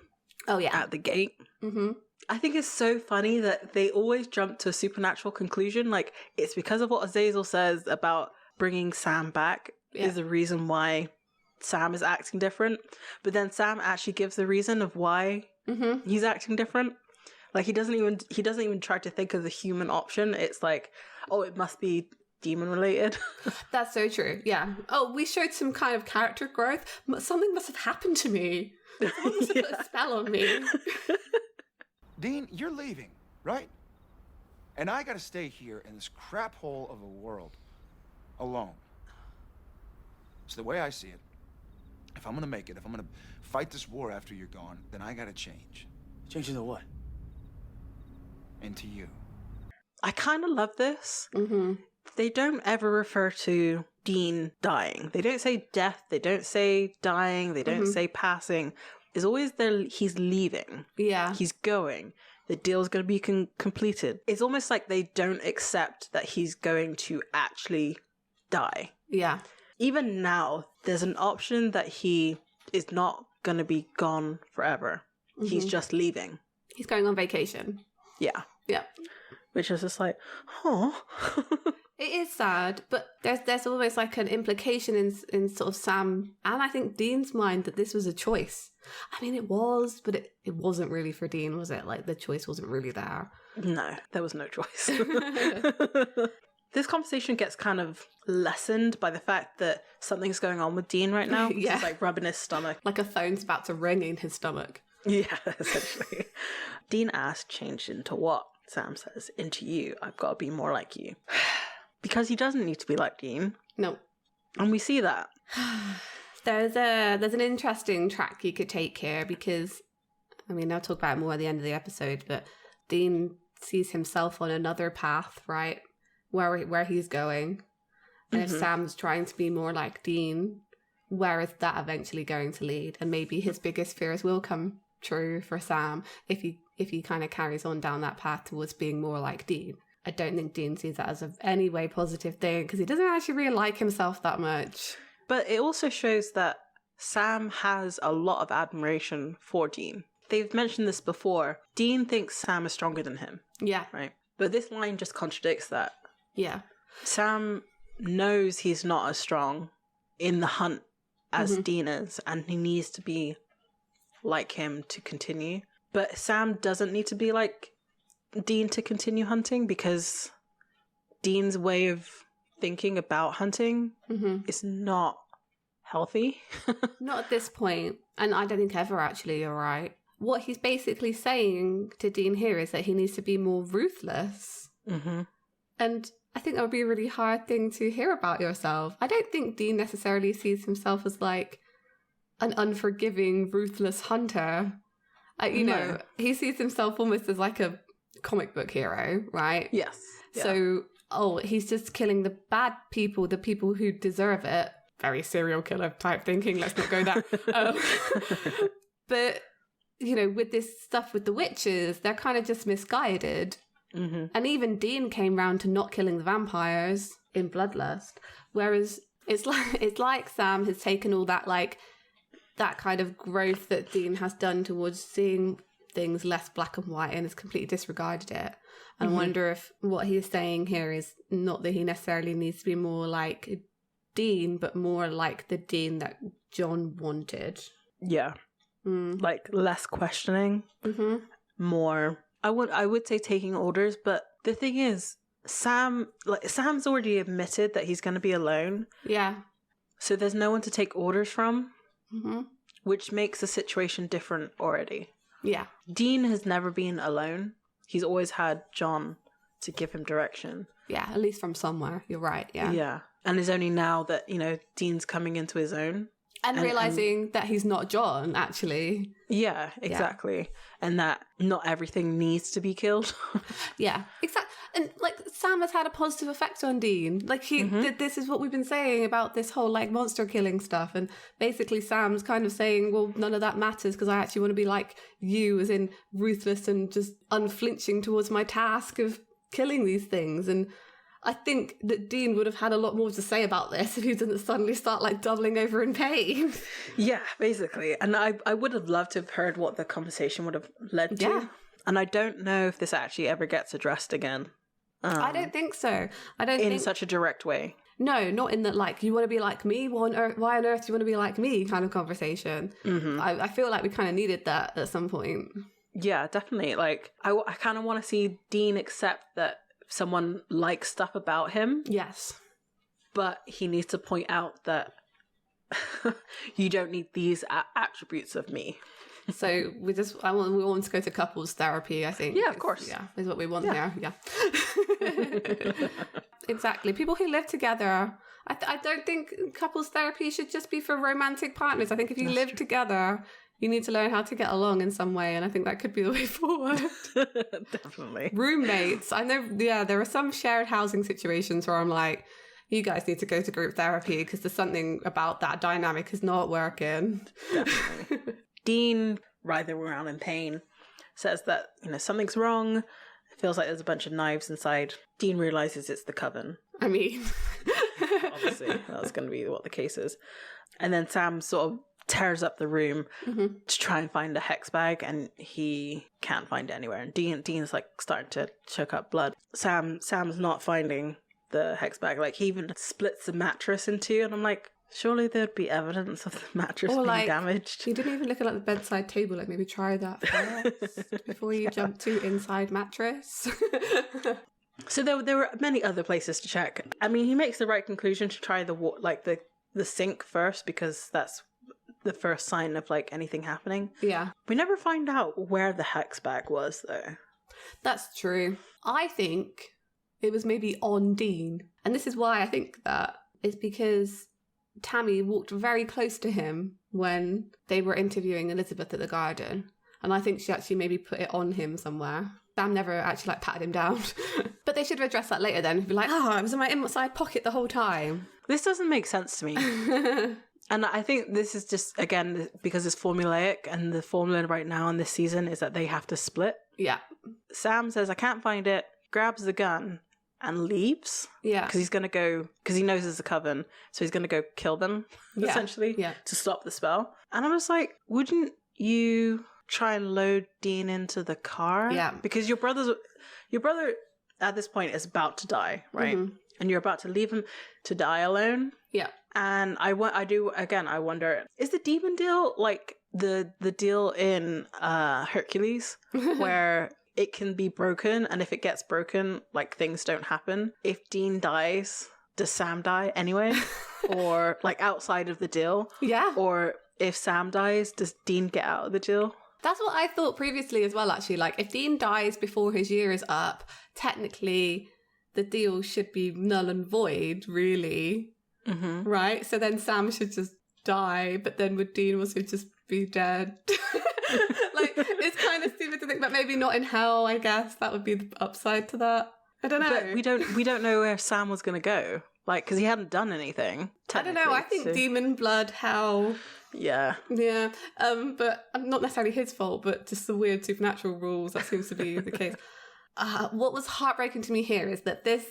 at the gate. Mm-hmm. I think it's so funny that they always jump to a supernatural conclusion. Like, it's because of what Azazel says about bringing Sam back is the reason why Sam is acting different. But then Sam actually gives the reason of why he's acting different. Like, he doesn't even try to think of the human option. It's like, oh, it must be demon related. That's so true. Yeah. Oh, we showed some kind of character growth. Something must have happened to me. Someone must have put a spell on me. Dean, you're leaving, right? And I gotta stay here in this crap hole of a world alone. So the way I see it, if I'm gonna make it, if I'm gonna fight this war after you're gone, then I gotta change. Change into what? Into you. I kind of love this. Mm-hmm. They don't ever refer to Dean dying. They don't say death. They don't say dying. They don't say passing. It's always he's leaving. Yeah. He's going. The deal's going to be completed. It's almost like they don't accept that he's going to actually die. Yeah. Even now, there's an option that he is not going to be gone forever. Mm-hmm. He's just leaving. He's going on vacation. Yeah. Yeah. Which is just like, oh. It is sad, but there's always like an implication in sort of Sam and I think Dean's mind that this was a choice. I mean, it was, but it wasn't really for Dean, was it? Like, the choice wasn't really there. No, there was no choice. This conversation gets kind of lessened by the fact that something's going on with Dean right now. Yeah. He's like rubbing his stomach. Like a phone's about to ring in his stomach. Yeah, essentially. Dean asks, changed into what? Sam says, into you. I've got to be more like you. Because he doesn't need to be like Dean. No. And we see that. There's an interesting track you could take here because, I mean, I'll talk about it more at the end of the episode, but Dean sees himself on another path, right? Where he's going. And if Sam's trying to be more like Dean, where is that eventually going to lead? And maybe his biggest fears will come true for Sam if he kind of carries on down that path towards being more like Dean. I don't think Dean sees that as any way positive thing because he doesn't actually really like himself that much. But it also shows that Sam has a lot of admiration for Dean. They've mentioned this before. Dean thinks Sam is stronger than him. Yeah. Right? But this line just contradicts that. Yeah. Sam knows he's not as strong in the hunt as Dean is, and he needs to be like him to continue. But Sam doesn't need to be like Dean to continue hunting because Dean's way of thinking about hunting is not healthy. Not at this point, and I don't think ever actually, you're right. What he's basically saying to Dean here is that he needs to be more ruthless. And I think that would be a really hard thing to hear about yourself. I don't think Dean necessarily sees himself as like an unforgiving, ruthless hunter. You know, he sees himself almost as like a comic book hero, right? Yes. Yeah. So, he's just killing the bad people, the people who deserve it. Very serial killer type thinking. Let's not go there. But, you know, with this stuff with the witches, they're kind of just misguided. And even Dean came round to not killing the vampires in Bloodlust. Whereas it's like Sam has taken all that, like, that kind of growth that Dean has done towards seeing things less black and white and has completely disregarded it. And I wonder if what he is saying here is not that he necessarily needs to be more like Dean, but more like the Dean that John wanted. Yeah. Like, less questioning. More, I would say taking orders, but the thing is, Sam's already admitted that he's going to be alone. Yeah. So there's no one to take orders from, which makes the situation different already. Yeah. Dean has never been alone. He's always had John to give him direction. Yeah, at least from somewhere. You're right, yeah. Yeah. And it's only now that, Dean's coming into his own. And realising that he's not John, actually. Yeah, exactly. Yeah. And that not everything needs to be killed. Yeah, exactly. And, Sam has had a positive effect on Dean. This is what we've been saying about this whole, monster killing stuff. And basically Sam's kind of saying, well, none of that matters because I actually want to be like you, as in ruthless and just unflinching towards my task of killing these things. And I think that Dean would have had a lot more to say about this if he didn't suddenly start doubling over in pain. Yeah, basically. And I would have loved to have heard what the conversation would have led to. Yeah. And I don't know if this actually ever gets addressed again. I don't think so. In such a direct way. No, not in that, you want to be like me? Why on earth do you want to be like me kind of conversation. I feel like we kind of needed that at some point. Yeah, definitely. I kind of want to see Dean accept that someone likes stuff about him. Yes. But he needs to point out that you don't need these attributes of me. So we want to go to couples therapy, I think. Yeah, of course. Yeah, is what we want here. Yeah. Exactly. People who live together. I don't think couples therapy should just be for romantic partners. I think if you live together, you need to learn how to get along in some way, and I think that could be the way forward. Definitely. Roommates. I know, there are some shared housing situations where I'm like, you guys need to go to group therapy because there's something about that dynamic is not working. Definitely. Dean, writhing around in pain, says that, something's wrong. It feels like there's a bunch of knives inside. Dean realizes it's the coven. I mean... Obviously, that's going to be what the case is. And then Sam sort of tears up the room to try and find a hex bag, and he can't find it anywhere. And Dean's starting to choke up blood. Sam's not finding the hex bag. He even splits the mattress in two, and I'm like, surely there'd be evidence of the mattress being damaged. You didn't even look at the bedside table. Maybe try that first before you jump to inside mattress. So there were many other places to check. I mean, he makes the right conclusion to try the sink first, because that's the first sign of anything happening. Yeah. We never find out where the hex bag was, though. That's true. I think it was maybe on Dean. And this is why I think that is because Tammy walked very close to him when they were interviewing Elizabeth at the garden. And I think she actually maybe put it on him somewhere. Sam never actually patted him down. But they should address that later then. Be like, it was in my inside pocket the whole time. This doesn't make sense to me. And I think this is just, again, because it's formulaic, and the formula right now in this season is that they have to split. Yeah. Sam says, I can't find it, grabs the gun, and leaves. Yeah. Because he's going to go, because he knows there's a coven, so he's going to go kill them, essentially, to stop the spell. And I was like, wouldn't you try and load Dean into the car? Yeah. Because your brother at this point is about to die, right? Mm-hmm. And you're about to leave him to die alone. Yeah. And I wonder, is the demon deal like the deal in Hercules where it can be broken, and if it gets broken, things don't happen? If Dean dies, does Sam die anyway? Or outside of the deal? Yeah. Or if Sam dies, does Dean get out of the deal? That's what I thought previously as well, actually. If Dean dies before his year is up, technically the deal should be null and void, really. Mm-hmm. Right? So then Sam should just die, but then would Dean also just be dead? It's kind of stupid to think, but maybe not in hell, I guess. That would be the upside to that. I don't know. But we don't know where Sam was going to go. Because he hadn't done anything. I don't know. I think demon, blood, hell. Yeah. Yeah. But not necessarily his fault, but just the weird supernatural rules. That seems to be the case. What was heartbreaking to me here is that this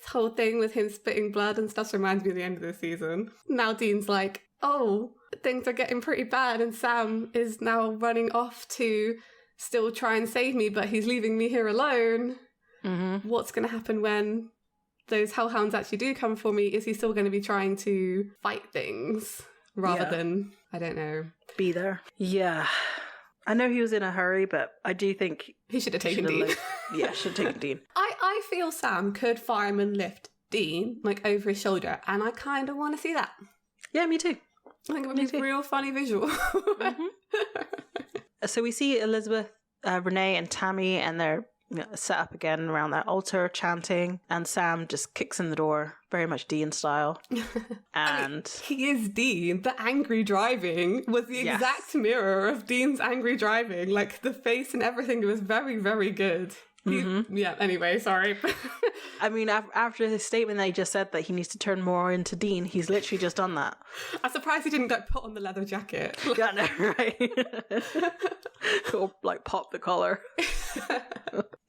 whole thing with him spitting blood and stuff reminds me of the end of the season. Now Dean's like, oh, things are getting pretty bad, and Sam is now running off to still try and save me, but he's leaving me here alone. Mm-hmm. What's going to happen when those hellhounds actually do come for me? Is he still going to be trying to fight things? rather than, I don't know, be there. Yeah. I know he was in a hurry, but I do think he should have taken Dean. Should have taken Dean. I feel Sam could fireman lift Dean like over his shoulder, and I kind of want to see that. Yeah, me too. I think it would be a real funny visual. Mm-hmm. So we see Elizabeth, Renee, and Tammy, and they're set up again around that altar chanting, and Sam just kicks in the door, very much Dean style. And he is Dean. The angry driving was the exact mirror of Dean's angry driving. Like the face and everything was very, very good. Yeah, anyway, sorry. I mean, after his statement that he just said that he needs to turn more into Dean, he's literally just done that. I'm surprised he didn't put on the leather jacket. Yeah, no, right? Or like pop the collar.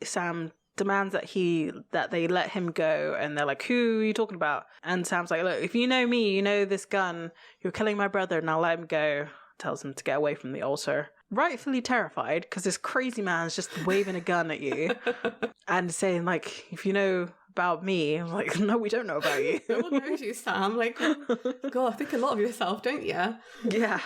Sam demands that they let him go, and they're like, who are you talking about? And Sam's like, look, if you know me, you know this gun, you're killing my brother, now let him go. Tells him to get away from the altar. Rightfully terrified, because this crazy man's just waving a gun at you and saying, like, if you know about me, I'm like, no, we don't know about you. No one knows you, Sam. Like, God, think a lot of yourself, don't you? Yeah.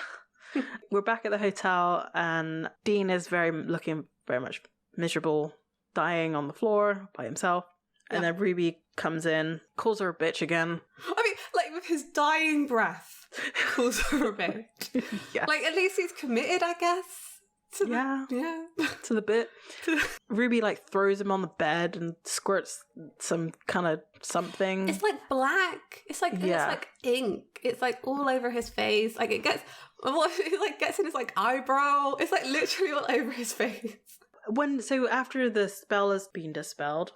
We're back at the hotel, and Dean is looking very much miserable, dying on the floor by himself. And then Ruby comes in, calls her a bitch again. I mean, like, with his dying breath, calls her a bitch. Yes. Like, at least he's committed, I guess. To the bit. Ruby, like, throws him on the bed and squirts some kind of something. It's like black. It's like it's like ink. It's like all over his face. Like, it gets in his like eyebrow. It's like literally all over his face. So after the spell has been dispelled,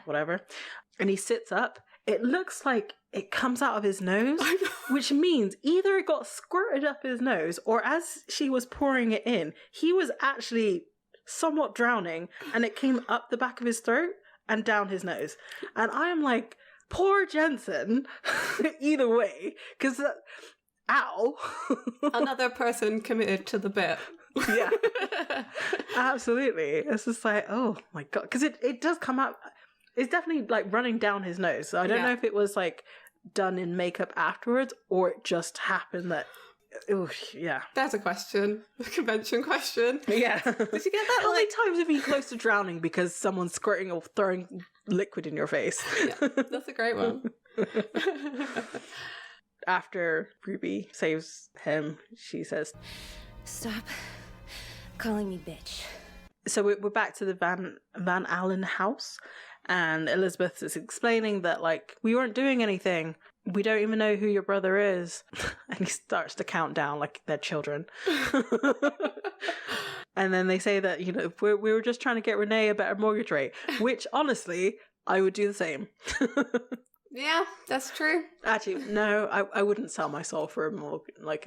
whatever, and he sits up, it looks like it comes out of his nose, which means either it got squirted up his nose, or as she was pouring it in, he was actually somewhat drowning, and it came up the back of his throat and down his nose. And I am like, poor Jensen, either way, because ow. Another person committed to the bit. Yeah, absolutely. It's just like, oh my God, because it does come out. It's definitely like running down his nose. So I don't know if it was like done in makeup afterwards, or it just happened that. Oh yeah, there's a question, a convention question. Yeah, did you get that? How many times have you been close to drowning because someone's squirting or throwing liquid in your face? Yeah, that's a great one. After Ruby saves him, she says, "Stop calling me bitch." So we're back to the Van Allen house, and Elizabeth is explaining that, like, we weren't doing anything. We don't even know who your brother is. And he starts to count down like they're children. And then they say that, you know, we were just trying to get Renee a better mortgage rate, which, honestly, I would do the same. Yeah, that's true. Actually, no, I wouldn't sell my soul for a better mortgage rate.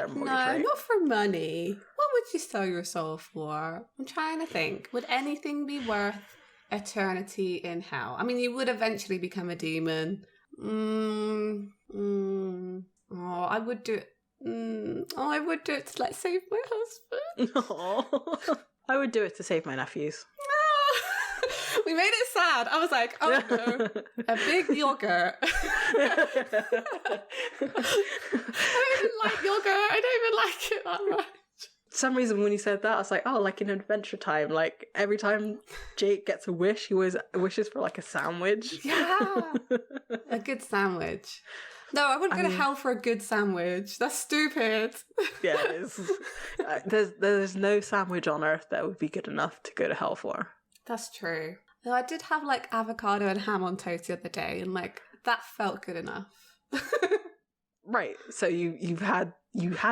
No, not for money. What would you sell your soul for? I'm trying to think. Would anything be worth eternity in hell? I mean, you would eventually become a demon. Oh, I would do it. I would do it to, like, save my husband. I would do it to save my nephews. We made it sad. I was like, oh no, a big yogurt. I don't even like yogurt. I don't even like it that much. For some reason, when you said that, I was like, oh, like in Adventure Time. Like, every time Jake gets a wish, he always wishes for, like, a sandwich. Yeah. A good sandwich. No, I wouldn't go to hell for a good sandwich. That's stupid. Yeah, it is. There's no sandwich on earth that would be good enough to go to hell for. That's true. Though I did have, like, avocado and ham on toast the other day, and, like, that felt good enough. Right. So you had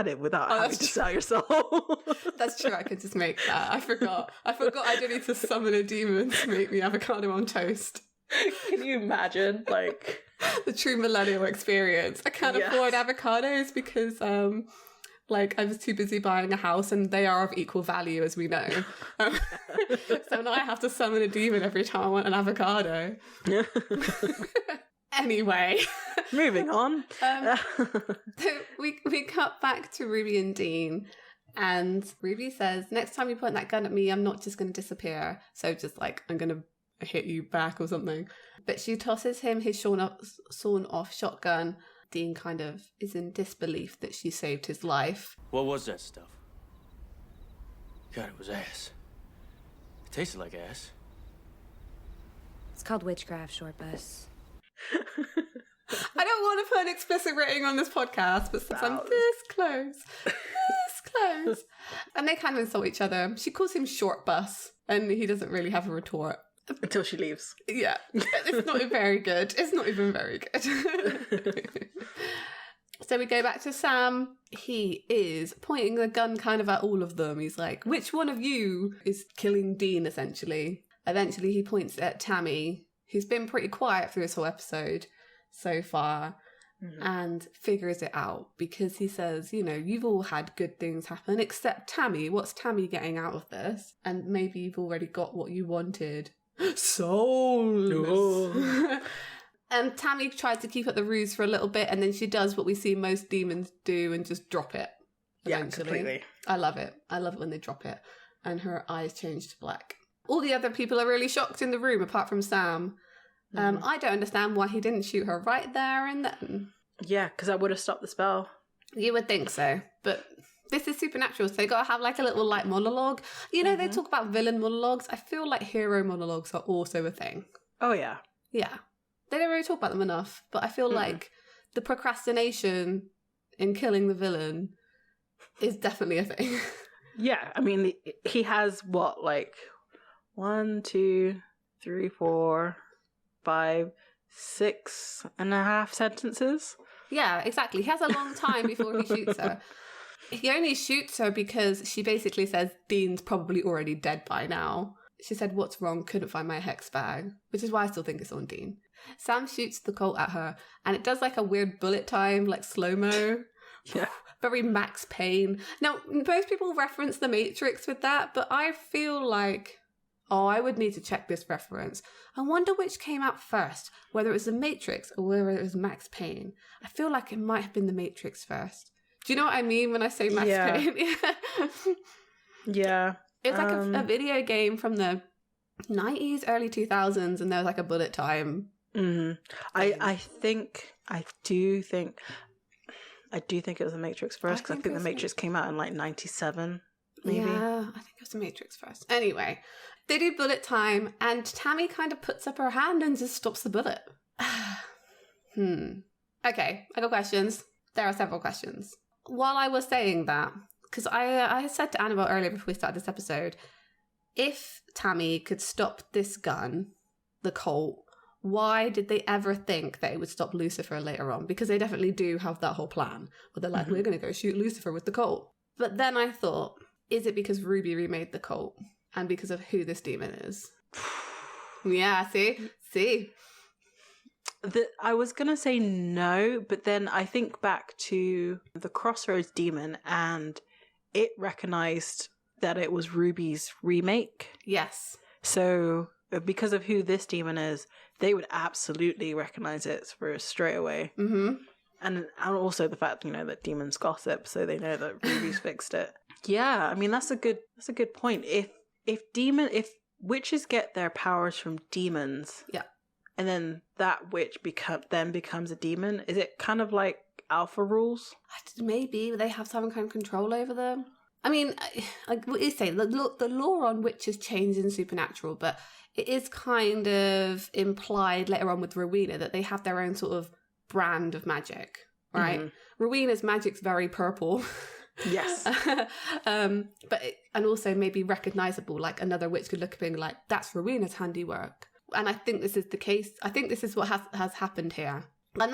it without having to sell your soul. That's true. I could just make that. I forgot I didn't need to summon a demon to make me avocado on toast. Can you imagine, like, the true millennial experience? I can't afford avocados because like, I was too busy buying a house, and they are of equal value, as we know. So now I have to summon a demon every time I want an avocado. Anyway. Moving on. So we cut back to Ruby and Dean, and Ruby says, next time you point that gun at me, I'm not just going to disappear. So just, like, I'm going to hit you back or something. But she tosses him his sawn off shotgun Dean kind of is in disbelief that she saved his life. What was that stuff? God, it was ass. It tasted like ass. It's called witchcraft, short bus. I don't want to put an explicit rating on this podcast, but since I'm this close. And they kind of insult each other. She calls him short bus, and he doesn't really have a retort. Until she leaves. Yeah. It's not very good. It's not even very good. So we go back to Sam. He is pointing the gun kind of at all of them. He's like, which one of you is killing Dean, essentially? Eventually he points at Tammy, who's been pretty quiet through this whole episode so far, and figures it out because he says, you know, you've all had good things happen except Tammy. What's Tammy getting out of this? And maybe you've already got what you wanted. Souls! And Tammy tried to keep up the ruse for a little bit, and then she does what we see most demons do and just drop it. Eventually. Yeah, completely. I love it. I love it when they drop it. And her eyes change to black. All the other people are really shocked in the room, apart from Sam. I don't understand why he didn't shoot her right there and then. Yeah, because that would have stopped the spell. You would think so, but this is supernatural, so they got to have like a little like monologue. You know, they talk about villain monologues. I feel like hero monologues are also a thing. Oh, yeah. Yeah. They don't really talk about them enough, but I feel like the procrastination in killing the villain is definitely a thing. Yeah, I mean, he has what, like 1, 2, 3, 4, 5, 6.5 sentences? Yeah, exactly. He has a long time before he shoots her. He only shoots her because she basically says Dean's probably already dead by now. She said, what's wrong? Couldn't find my hex bag. Which is why I still think it's on Dean. Sam shoots the Colt at her, and it does like a weird bullet time, like slow-mo. Yeah. Very Max Payne. Now, most people reference The Matrix with that, but I feel like, I would need to check this reference. I wonder which came out first, whether it was The Matrix or whether it was Max Payne. I feel like it might have been The Matrix first. Do you know what I mean when I say Max Payne? Yeah. It's like a video game from the 90s, early 2000s, and there was like a bullet time. I do think it was The Matrix first, because I think The Matrix came out in like 97, maybe. Yeah, I think it was The Matrix first. Anyway, they do bullet time, and Tammy kind of puts up her hand and just stops the bullet. Okay, I got questions. There are several questions. While I was saying that, because I said to Annabelle earlier before we started this episode, if Tammy could stop this gun, the Colt, why did they ever think that it would stop Lucifer later on? Because they definitely do have that whole plan where they're like, we're going to go shoot Lucifer with the Colt. But then I thought, is it because Ruby remade the Colt and because of who this demon is? Yeah, see? I was going to say no, but then I think back to the Crossroads demon, and it recognized that it was Ruby's remake. Yes. So because of who this demon is, they would absolutely recognize it for straight away. And also the fact, that demons gossip, so they know that Ruby's fixed it. Yeah, I mean that's a good point. If witches get their powers from demons, yeah, and then that witch becomes a demon, is it kind of like alpha rules? Maybe they have some kind of control over them. I mean, like what you say, the lore on witches changes in Supernatural, but it is kind of implied later on with Rowena that they have their own sort of brand of magic, right? Rowena's magic's very purple. Yes. And also maybe recognizable, like another witch could look at being like, that's Rowena's handiwork. And I think this is the case. I think this is what has happened here. I'm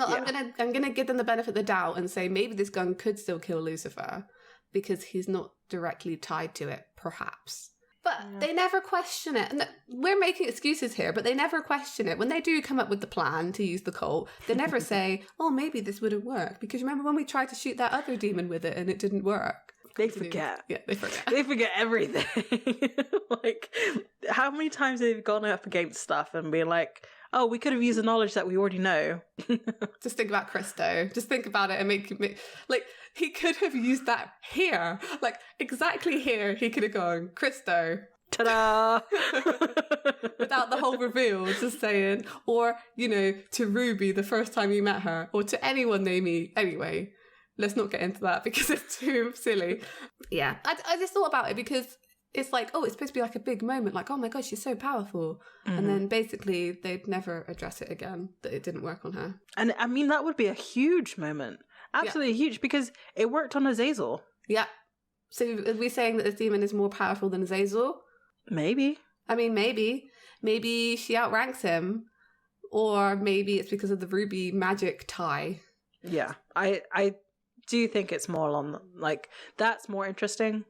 gonna give them the benefit of the doubt and say maybe this gun could still kill Lucifer because he's not directly tied to it, perhaps. But they never question it. And we're making excuses here, but they never question it. When they do come up with the plan to use the Colt, they never say, oh, maybe this wouldn't work. Because remember when we tried to shoot that other demon with it and it didn't work? They forget. Yeah, they forget. They forget everything. Like, how many times they've gone up against stuff and been like, oh, we could have used the knowledge that we already know. Just think about Christo. Just think about it and make like, he could have used that here. Like, exactly here, he could have gone, Christo, Ta-da! Without the whole reveal, just saying. Or, to Ruby the first time you met her, or to anyone they meet. Anyway, let's not get into that because it's too silly. Yeah, I just thought about it because it's like, oh, it's supposed to be like a big moment, like, oh my god, she's so powerful. Mm-hmm. And then basically they'd never address it again, that it didn't work on her. And I mean, that would be a huge moment. Absolutely huge, because it worked on Azazel. Yeah. So are we saying that this demon is more powerful than Azazel? Maybe. I mean, maybe. Maybe she outranks him. Or maybe it's because of the Ruby magic tie. Yeah. I do think it's more on, like, that's more interesting.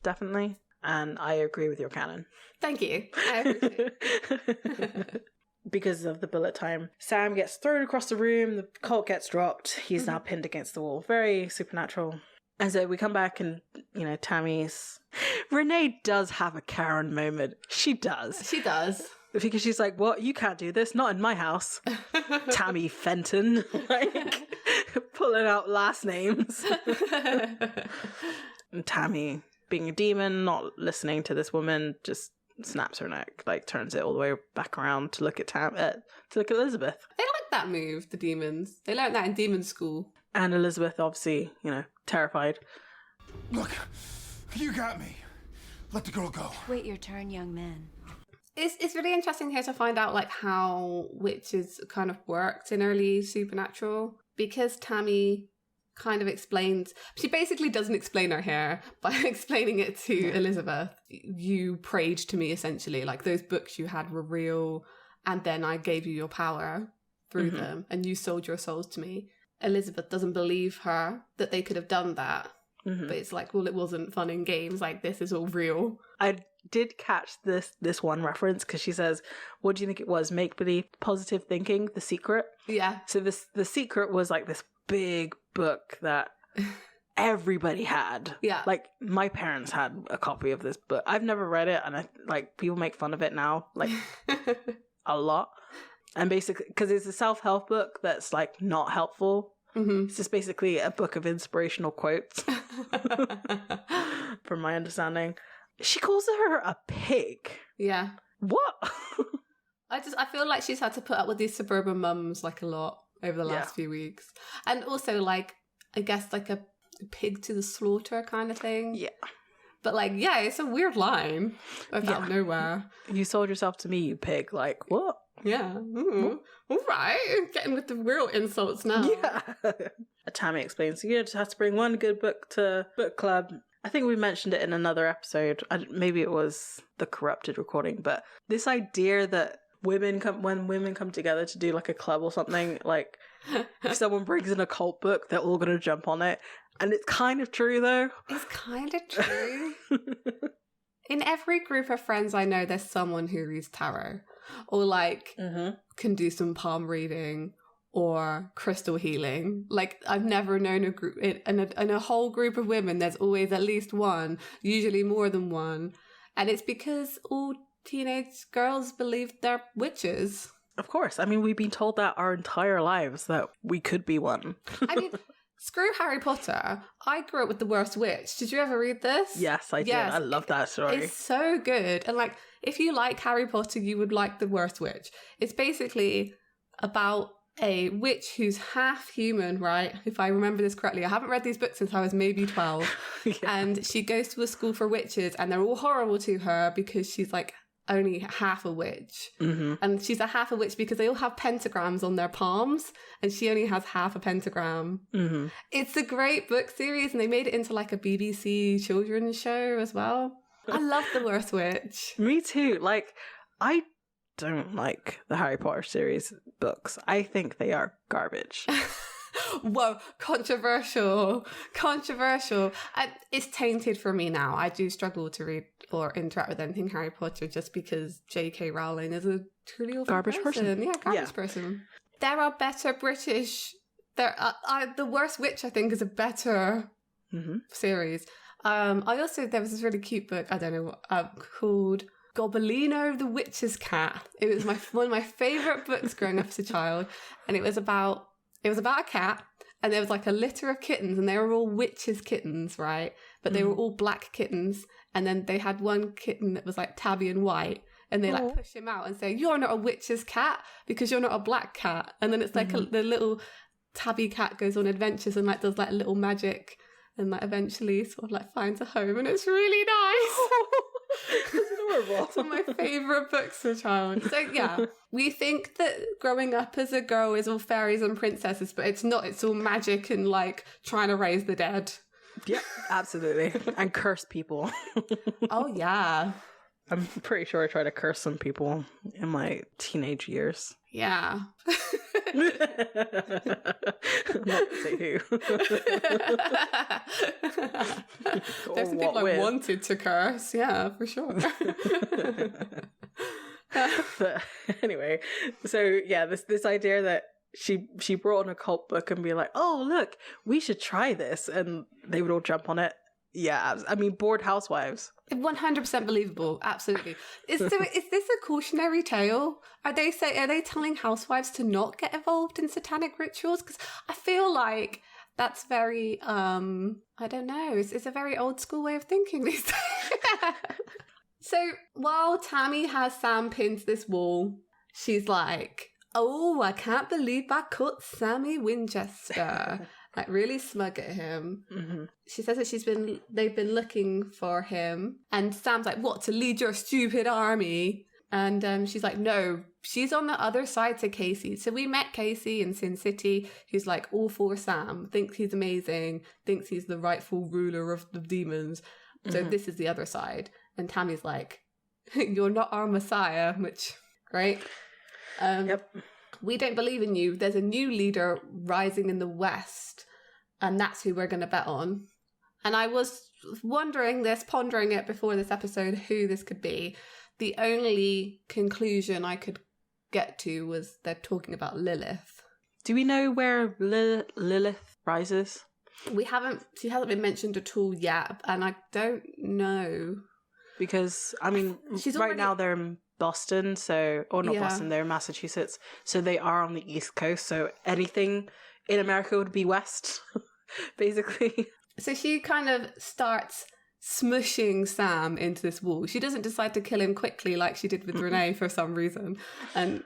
Definitely. And I agree with your canon. Thank you. I appreciate it. Because of the bullet time, Sam gets thrown across the room, the cult gets dropped, he's now pinned against the wall. Very supernatural. And so we come back and, Tammy's... Renee does have a Karen moment. She does. She does. Because she's like, what? You can't do this. Not in my house. Tammy Fenton. Like, pulling out last names. And Tammy, being a demon, not listening to this woman, just snaps her neck, like turns it all the way back around to look at Elizabeth. They like that move, the demons. They learned that in demon school. And Elizabeth, obviously, terrified. Look, you got me. Let the girl go. Wait your turn, young man. It's really interesting here to find out like how witches kind of worked in early Supernatural, because Tammy kind of explains, she basically doesn't explain her hair by explaining it to Elizabeth. You prayed to me, essentially, like those books you had were real, and then I gave you your power through them, and you sold your souls to me. Elizabeth doesn't believe her that they could have done that, but it's like, well, it wasn't fun and games, like this is all real. I did catch this one reference because she says, what do you think it was? Make-believe, positive thinking, The Secret. Yeah. So The Secret was like this big book that everybody had. Yeah. Like my parents had a copy of this book. I've never read it, and people make fun of it now, like a lot. And basically, because it's a self-help book that's like not helpful. It's just basically a book of inspirational quotes, from my understanding. She calls her a pig. Yeah. What? I feel like she's had to put up with these suburban mums like a lot over the last few weeks. And also like, I guess like a pig to the slaughter kind of thing. Yeah. But like, yeah, it's a weird line out of nowhere. You sold yourself to me, you pig. Like, what? Yeah. All right. Getting with the real insults now. Yeah. Tammy explains, you just have to bring one good book to book club. I think we mentioned it in another episode. Maybe it was the corrupted recording, but this idea that when women come together to do like a club or something, like if someone brings in a cult book, they're all going to jump on it. And it's kind of true though. It's kind of true. In every group of friends I know, there's someone who reads tarot or like can do some palm reading or crystal healing. Like I've never known a group in a whole group of women, there's always at least one, usually more than one. And it's because all teenage girls believe they're witches. Of course. I mean, we've been told that our entire lives that we could be one. I mean, screw Harry Potter. I grew up with The Worst Witch. Did you ever read this? Yes, I did. I love that story. It's so good. And like, if you like Harry Potter, you would like The Worst Witch. It's basically about a witch who's half human, right? If I remember this correctly. I haven't read these books since I was maybe 12. And she goes to a school for witches and they're all horrible to her because she's like only half a witch. And she's a half a witch because they all have pentagrams on their palms and she only has half a pentagram. It's a great book series and they made it into like a BBC children's show as well. I love The Worst Witch. Me too. Like, I don't like the Harry Potter series books. I think they are garbage. Whoa, controversial. It's tainted for me now. I do struggle to read or interact with anything Harry Potter just because J.K. Rowling is a truly awful garbage person. Yeah, garbage person. There are better British. The Worst Witch, I think, is a better series. There was this really cute book, I don't know what, called Goblino the Witch's Cat. It was one of my favourite books growing up as a child, and it was about a cat, and there was like a litter of kittens, and they were all witches' kittens, right? But they were all black kittens, and then they had one kitten that was like tabby and white, and they like push him out and say, "You're not a witch's cat because you're not a black cat." And then it's like the little tabby cat goes on adventures and like does like little magic, and like eventually sort of like finds a home, and it's really nice. It's adorable. It's one of my favourite books for a child. So yeah, we think that growing up as a girl is all fairies and princesses, but it's not. It's all magic and like trying to raise the dead. Yeah, absolutely. And curse people. Oh yeah. I'm pretty sure I tried to curse some people in my teenage years. Yeah. I'm not to say who. There's some people I wanted to curse. Yeah, for sure. But anyway, so yeah, this idea that she brought an occult book and be like, "Oh, look, we should try this," and they would all jump on it. Yeah, I mean, bored housewives. 100% believable. Absolutely. Is this a cautionary tale? Are they telling housewives to not get involved in satanic rituals? Because I feel like that's very I don't know. It's a very old school way of thinking these days. So while Tammy has Sam pinned to this wall, she's like, "Oh, I can't believe I caught Sammy Winchester." Like really smug at him. Mm-hmm. She says that they've been looking for him, and Sam's like, "What, to lead your stupid army?" And she's like, "No, she's on the other side to Casey." So we met Casey in Sin City, who's like all for Sam, thinks he's amazing, thinks he's the rightful ruler of the demons. So this is the other side. And Tammy's like, "You're not our messiah," which, great. Yep. "We don't believe in you. There's a new leader rising in the West, and that's who we're going to bet on." And I was pondering it before this episode, who this could be. The only conclusion I could get to was they're talking about Lilith. Do we know where Lilith rises? She hasn't been mentioned at all yet, and I don't know. Because, I mean, right now they're in Boston, Boston, they're in Massachusetts, so they are on the East Coast, so anything in America would be West, basically. So she kind of starts smushing Sam into this wall. She doesn't decide to kill him quickly like she did with Renee for some reason, and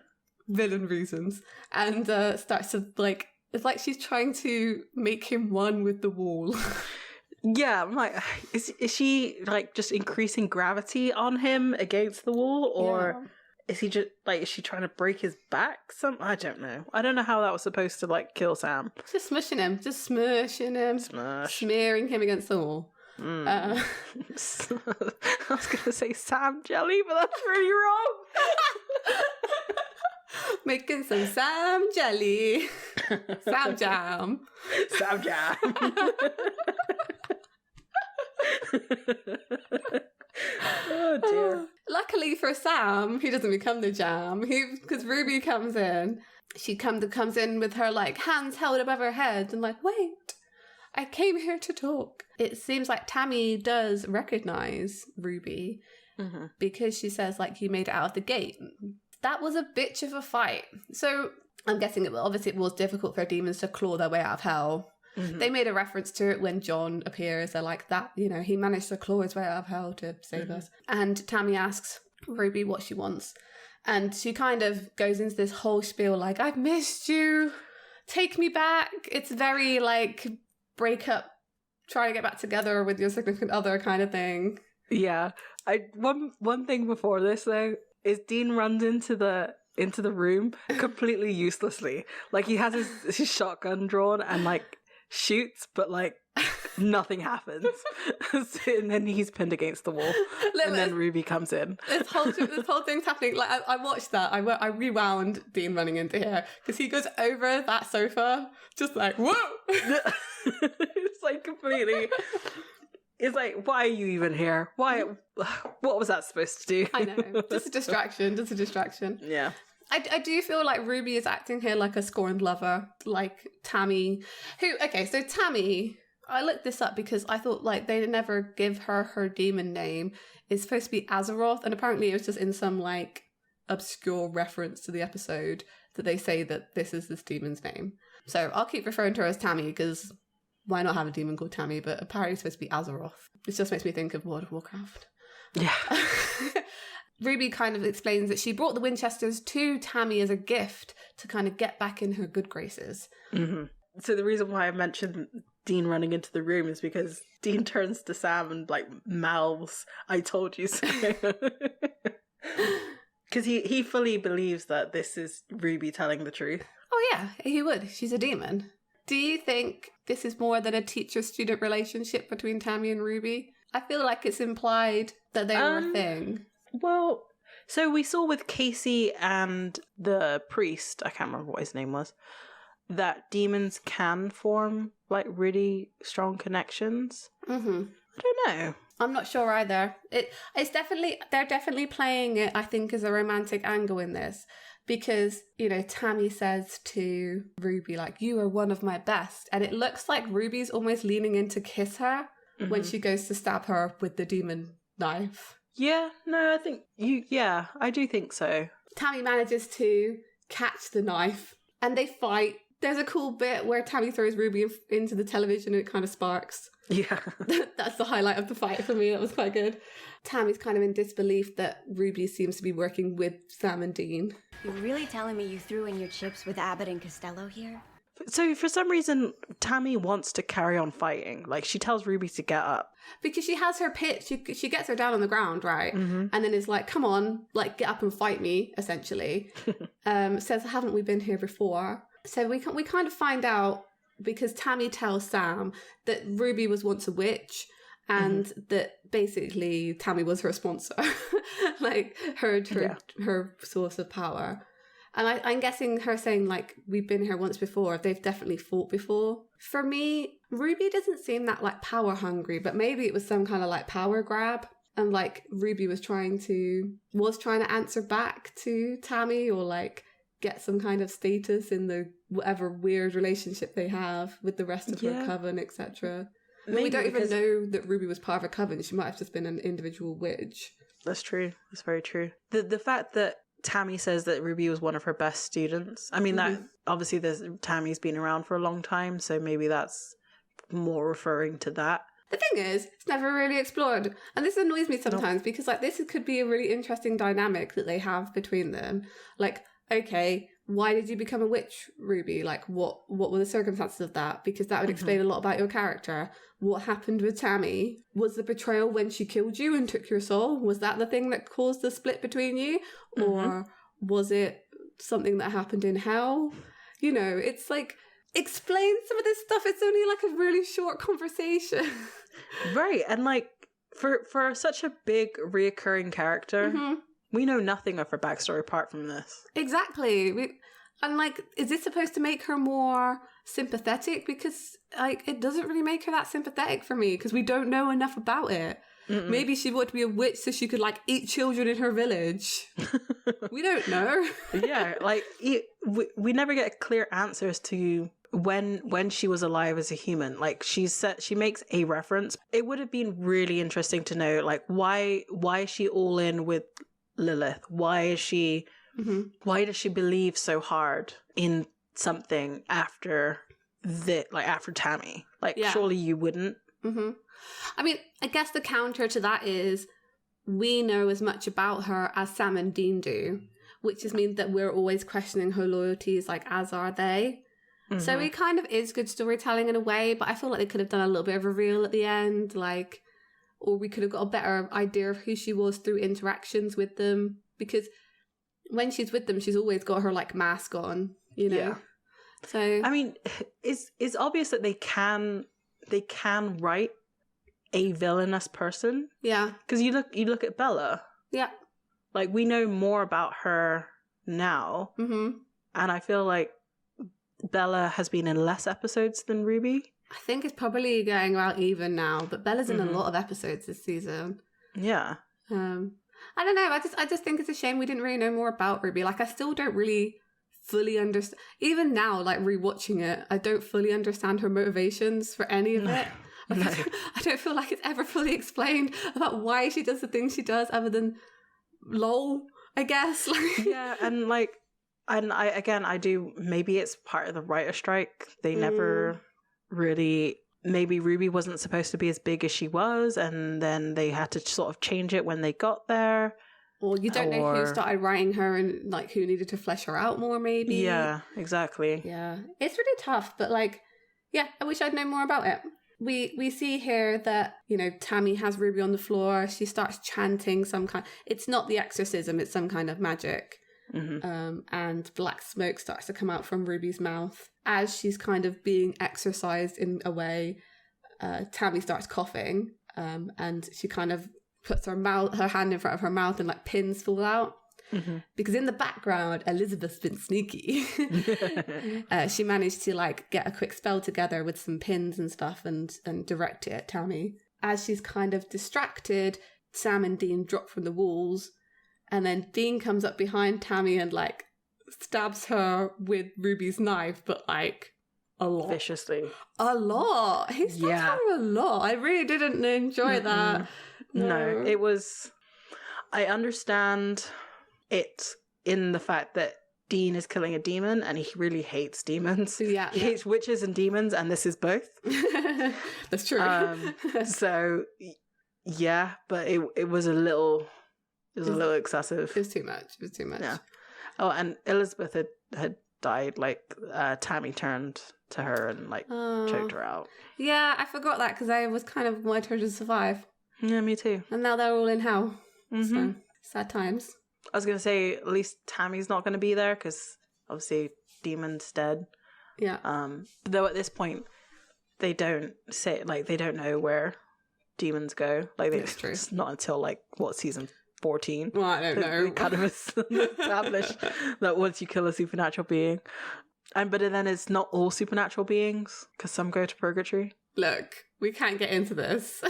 villain reasons, and starts to like, it's like she's trying to make him one with the wall. Yeah, I'm like, is she like just increasing gravity on him against the wall, or is he just like, is she trying to break his back? I don't know. I don't know how that was supposed to like kill Sam. Just smushing him, smearing him against the wall. I was gonna say Sam jelly, but that's really wrong. Making some Sam jelly, Sam jam, Sam jam. Oh dear. Luckily for Sam, he doesn't become the jam. Because Ruby comes in. She comes in with her like hands held above her head and like, "Wait, I came here to talk." It seems like Tammy does recognize Ruby because she says like, "You made it out of the gate." That was a bitch of a fight. So I'm guessing it was difficult for demons to claw their way out of hell. Mm-hmm. They made a reference to it when John appears. They're like, that, he managed to claw his way out of hell to save us. And Tammy asks Ruby what she wants. And she kind of goes into this whole spiel like, "I've missed you. Take me back." It's very like break up, try to get back together with your significant other kind of thing. Yeah. One thing before this though is Dean runs into the room completely uselessly. Like he has his shotgun drawn and like shoots, but like nothing happens. And then he's pinned against the wall. And then Ruby comes in. This whole thing's happening. Like I watched that. I rewound Dean running into here because he goes over that sofa just like, whoa. It's like completely. It's like, why are you even here? Why? What was that supposed to do? I know. Just a distraction. Yeah. I do feel like Ruby is acting here like a scorned lover, like Tammy, so Tammy, I looked this up because I thought like they never give her demon name. It's supposed to be Azeroth, and apparently it was just in some like obscure reference to the episode that they say that this is this demon's name. So I'll keep referring to her as Tammy, because why not have a demon called Tammy? But apparently it's supposed to be Azeroth. It just makes me think of World of Warcraft. Yeah. Ruby kind of explains that she brought the Winchesters to Tammy as a gift to kind of get back in her good graces. Mm-hmm. So the reason why I mentioned Dean running into the room is because Dean turns to Sam and like mouths, "I told you so." Because he fully believes that this is Ruby telling the truth. Oh yeah, he would. She's a demon. Do you think this is more than a teacher-student relationship between Tammy and Ruby? I feel like it's implied that they were a thing. Well, so we saw with Casey and the priest, I can't remember what his name was, that demons can form like really strong connections. Mm-hmm. I don't know. I'm not sure either. They're definitely playing it, I think, as a romantic angle in this. Because, you know, Tammy says to Ruby, like, "You are one of my best." And it looks like Ruby's almost leaning in to kiss her when she goes to stab her with the demon knife. Yeah, no, I think I do think so. Tammy manages to catch the knife and they fight. There's a cool bit where Tammy throws Ruby into the television and it kind of sparks. Yeah. That's the highlight of the fight for me. That was quite good. Tammy's kind of in disbelief that Ruby seems to be working with Sam and Dean. You're really telling me you threw in your chips with Abbott and Costello here? So for some reason, Tammy wants to carry on fighting. Like, she tells Ruby to get up. Because she has her pitch. She gets her down on the ground, right? Mm-hmm. And then is like, "Come on, like, get up and fight me," essentially. Says, "Haven't we been here before?" So we kind of find out, because Tammy tells Sam that Ruby was once a witch and that basically Tammy was her sponsor. Like, her source of power. And I'm guessing her saying, like, "We've been here once before," they've definitely fought before. For me, Ruby doesn't seem that, like, power hungry, but maybe it was some kind of, like, power grab. And, like, Ruby was trying to answer back to Tammy, or, like, get some kind of status in the whatever weird relationship they have with the rest of her coven, etc. We don't even know that Ruby was part of a coven. She might have just been an individual witch. That's true. That's very true. The fact that Tammy says that Ruby was one of her best students. I mean, that obviously Tammy's been around for a long time, so maybe that's more referring to that. The thing is, it's never really explored. And this annoys me sometimes because, like, this could be a really interesting dynamic that they have between them. Like, okay, why did you become a witch, Ruby? Like, what were the circumstances of that? Because that would explain a lot about your character. What happened with Tammy? Was the betrayal when she killed you and took your soul? Was that the thing that caused the split between you? Or was it something that happened in hell? You know, it's like, explain some of this stuff. It's only like a really short conversation. Right. And like, for such a big reoccurring character, we know nothing of her backstory apart from this. Exactly. And like, is this supposed to make her more sympathetic? Because like, it doesn't really make her that sympathetic for me because we don't know enough about it. Maybe she wanted to be a witch so she could like eat children in her village. We don't know. Yeah, like we never get clear answers to when she was alive as a human. Like she makes a reference. It would have been really interesting to know like why is she all in with Lilith? Why is she why does she believe so hard in something after Tammy? Like surely you wouldn't. I mean, I guess the counter to that is we know as much about her as Sam and Dean do, which just means that we're always questioning her loyalties, like, as are they. So it kind of is good storytelling in a way, but I feel like they could have done a little bit of a reveal at the end, like, or we could have got a better idea of who she was through interactions with them, because when she's with them, she's always got her, like, mask on, you know? Yeah. So, I mean, it's obvious that they can write a villainous person. Yeah. Because you look at Bella. Yeah. Like, we know more about her now. And I feel like Bella has been in less episodes than Ruby. I think it's probably going about even now, but Bella's in a lot of episodes this season. Yeah. I don't know. I just think it's a shame we didn't really know more about Ruby. Like, I still don't really fully understand. Even now, like, rewatching it, I don't fully understand her motivations for any of it. I don't feel like it's ever fully explained about why she does the things she does, other than lol, I guess. Yeah, and like, And I do, maybe it's part of the writer strike. They never really, maybe Ruby wasn't supposed to be as big as she was, and then they had to sort of change it when they got there. Or you don't know who started writing her and like who needed to flesh her out more, maybe. Yeah, exactly. Yeah. It's really tough, but like, yeah, I wish I'd known more about it. We see here that, you know, Tammy has Ruby on the floor. She starts chanting some kind. It's not the exorcism, it's some kind of magic. And black smoke starts to come out from Ruby's mouth. As she's kind of being exorcised in a way, Tammy starts coughing, and she kind of puts her hand in front of her mouth and like pins fall out. Because in the background, Elizabeth's been sneaky. She managed to like get a quick spell together with some pins and stuff and direct it at Tammy. As she's kind of distracted, Sam and Dean drop from the walls, and then Dean comes up behind Tammy and like stabs her with Ruby's knife, but like a lot. Viciously. A lot. He stabbed her a lot. I really didn't enjoy that. No, it was... I understand it in the fact that Dean is killing a demon and he really hates demons. Yeah. He hates witches and demons, and this is both. That's true. So, yeah, but it was a little... It was a little excessive. It was too much. Yeah. Oh, and Elizabeth had died. Like, Tammy turned to her and, like, choked her out. Yeah, I forgot that because I was kind of wanted her to survive. Yeah, me too. And now they're all in hell. So, sad times. I was going to say, at least Tammy's not going to be there because, obviously, Demon's dead. Yeah. Though at this point, they don't say, like, they don't know where demons go. Like, it's not until, like, season 14. Well, I don't know. They kind of establish that once you kill a supernatural being. But then it's not all supernatural beings, because some go to purgatory. Look, we can't get into this.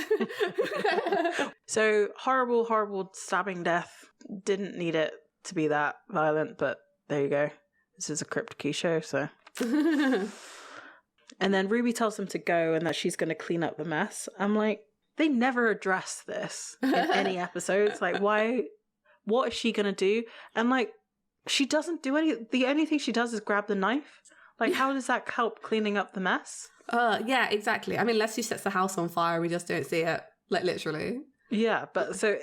So, horrible stabbing death. Didn't need it to be that violent, but there you go. This is a Crypt Key show, so. And then Ruby tells them to go and that she's going to clean up the mess. I'm like, they never address this in any episodes. Like, why? What is she going to do? And, like, she doesn't do the only thing she does is grab the knife. Like, how does that help cleaning up the mess? Yeah, exactly. I mean, unless she sets the house on fire, we just don't see it. Like, literally. Yeah, but so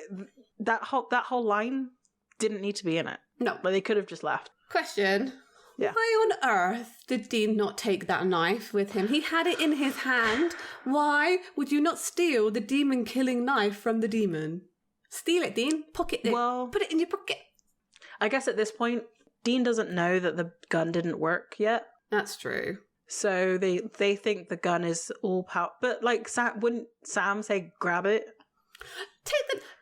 that whole line didn't need to be in it. No. Like, they could have just left. Question. Yeah. Why on earth did Dean not take that knife with him? He had it in his hand. Why would you not steal the demon-killing knife from the demon? Steal it, Dean. Pocket it. Well, put it in your pocket. I guess at this point, Dean doesn't know that the gun didn't work yet. That's true. So they think the gun is all power. But, like, wouldn't Sam say, grab it?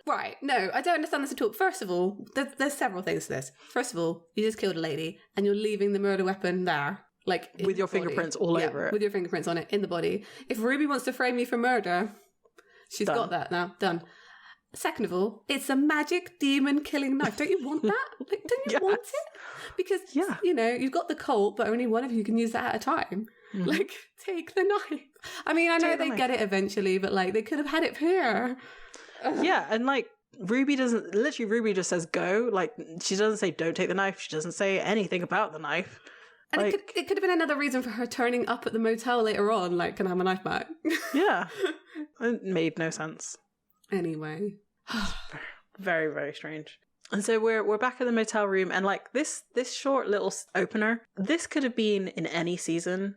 Right, no, I don't understand this at all. First of all, there's several things to this. First of all, you just killed a lady and you're leaving the murder weapon there. Like, with your fingerprints all over it. With your fingerprints on it, in the body. If Ruby wants to frame you for murder, she's got that now. Done. Second of all, it's a magic demon killing knife. Don't you want that? Like, don't you want it? Because, you know, you've got the Colt, but only one of you can use that at a time. Like, take the knife. I mean, I know they get it eventually, but, like, they could have had it here. Yeah, and, like, Ruby just says go. Like, she doesn't say don't take the knife. She doesn't say anything about the knife. And like, it could have been another reason for her turning up at the motel later on, like, can I have my knife back? Yeah. It made no sense. Anyway. Very, very strange. And so we're back in the motel room, and, like, this short little opener, this could have been in any season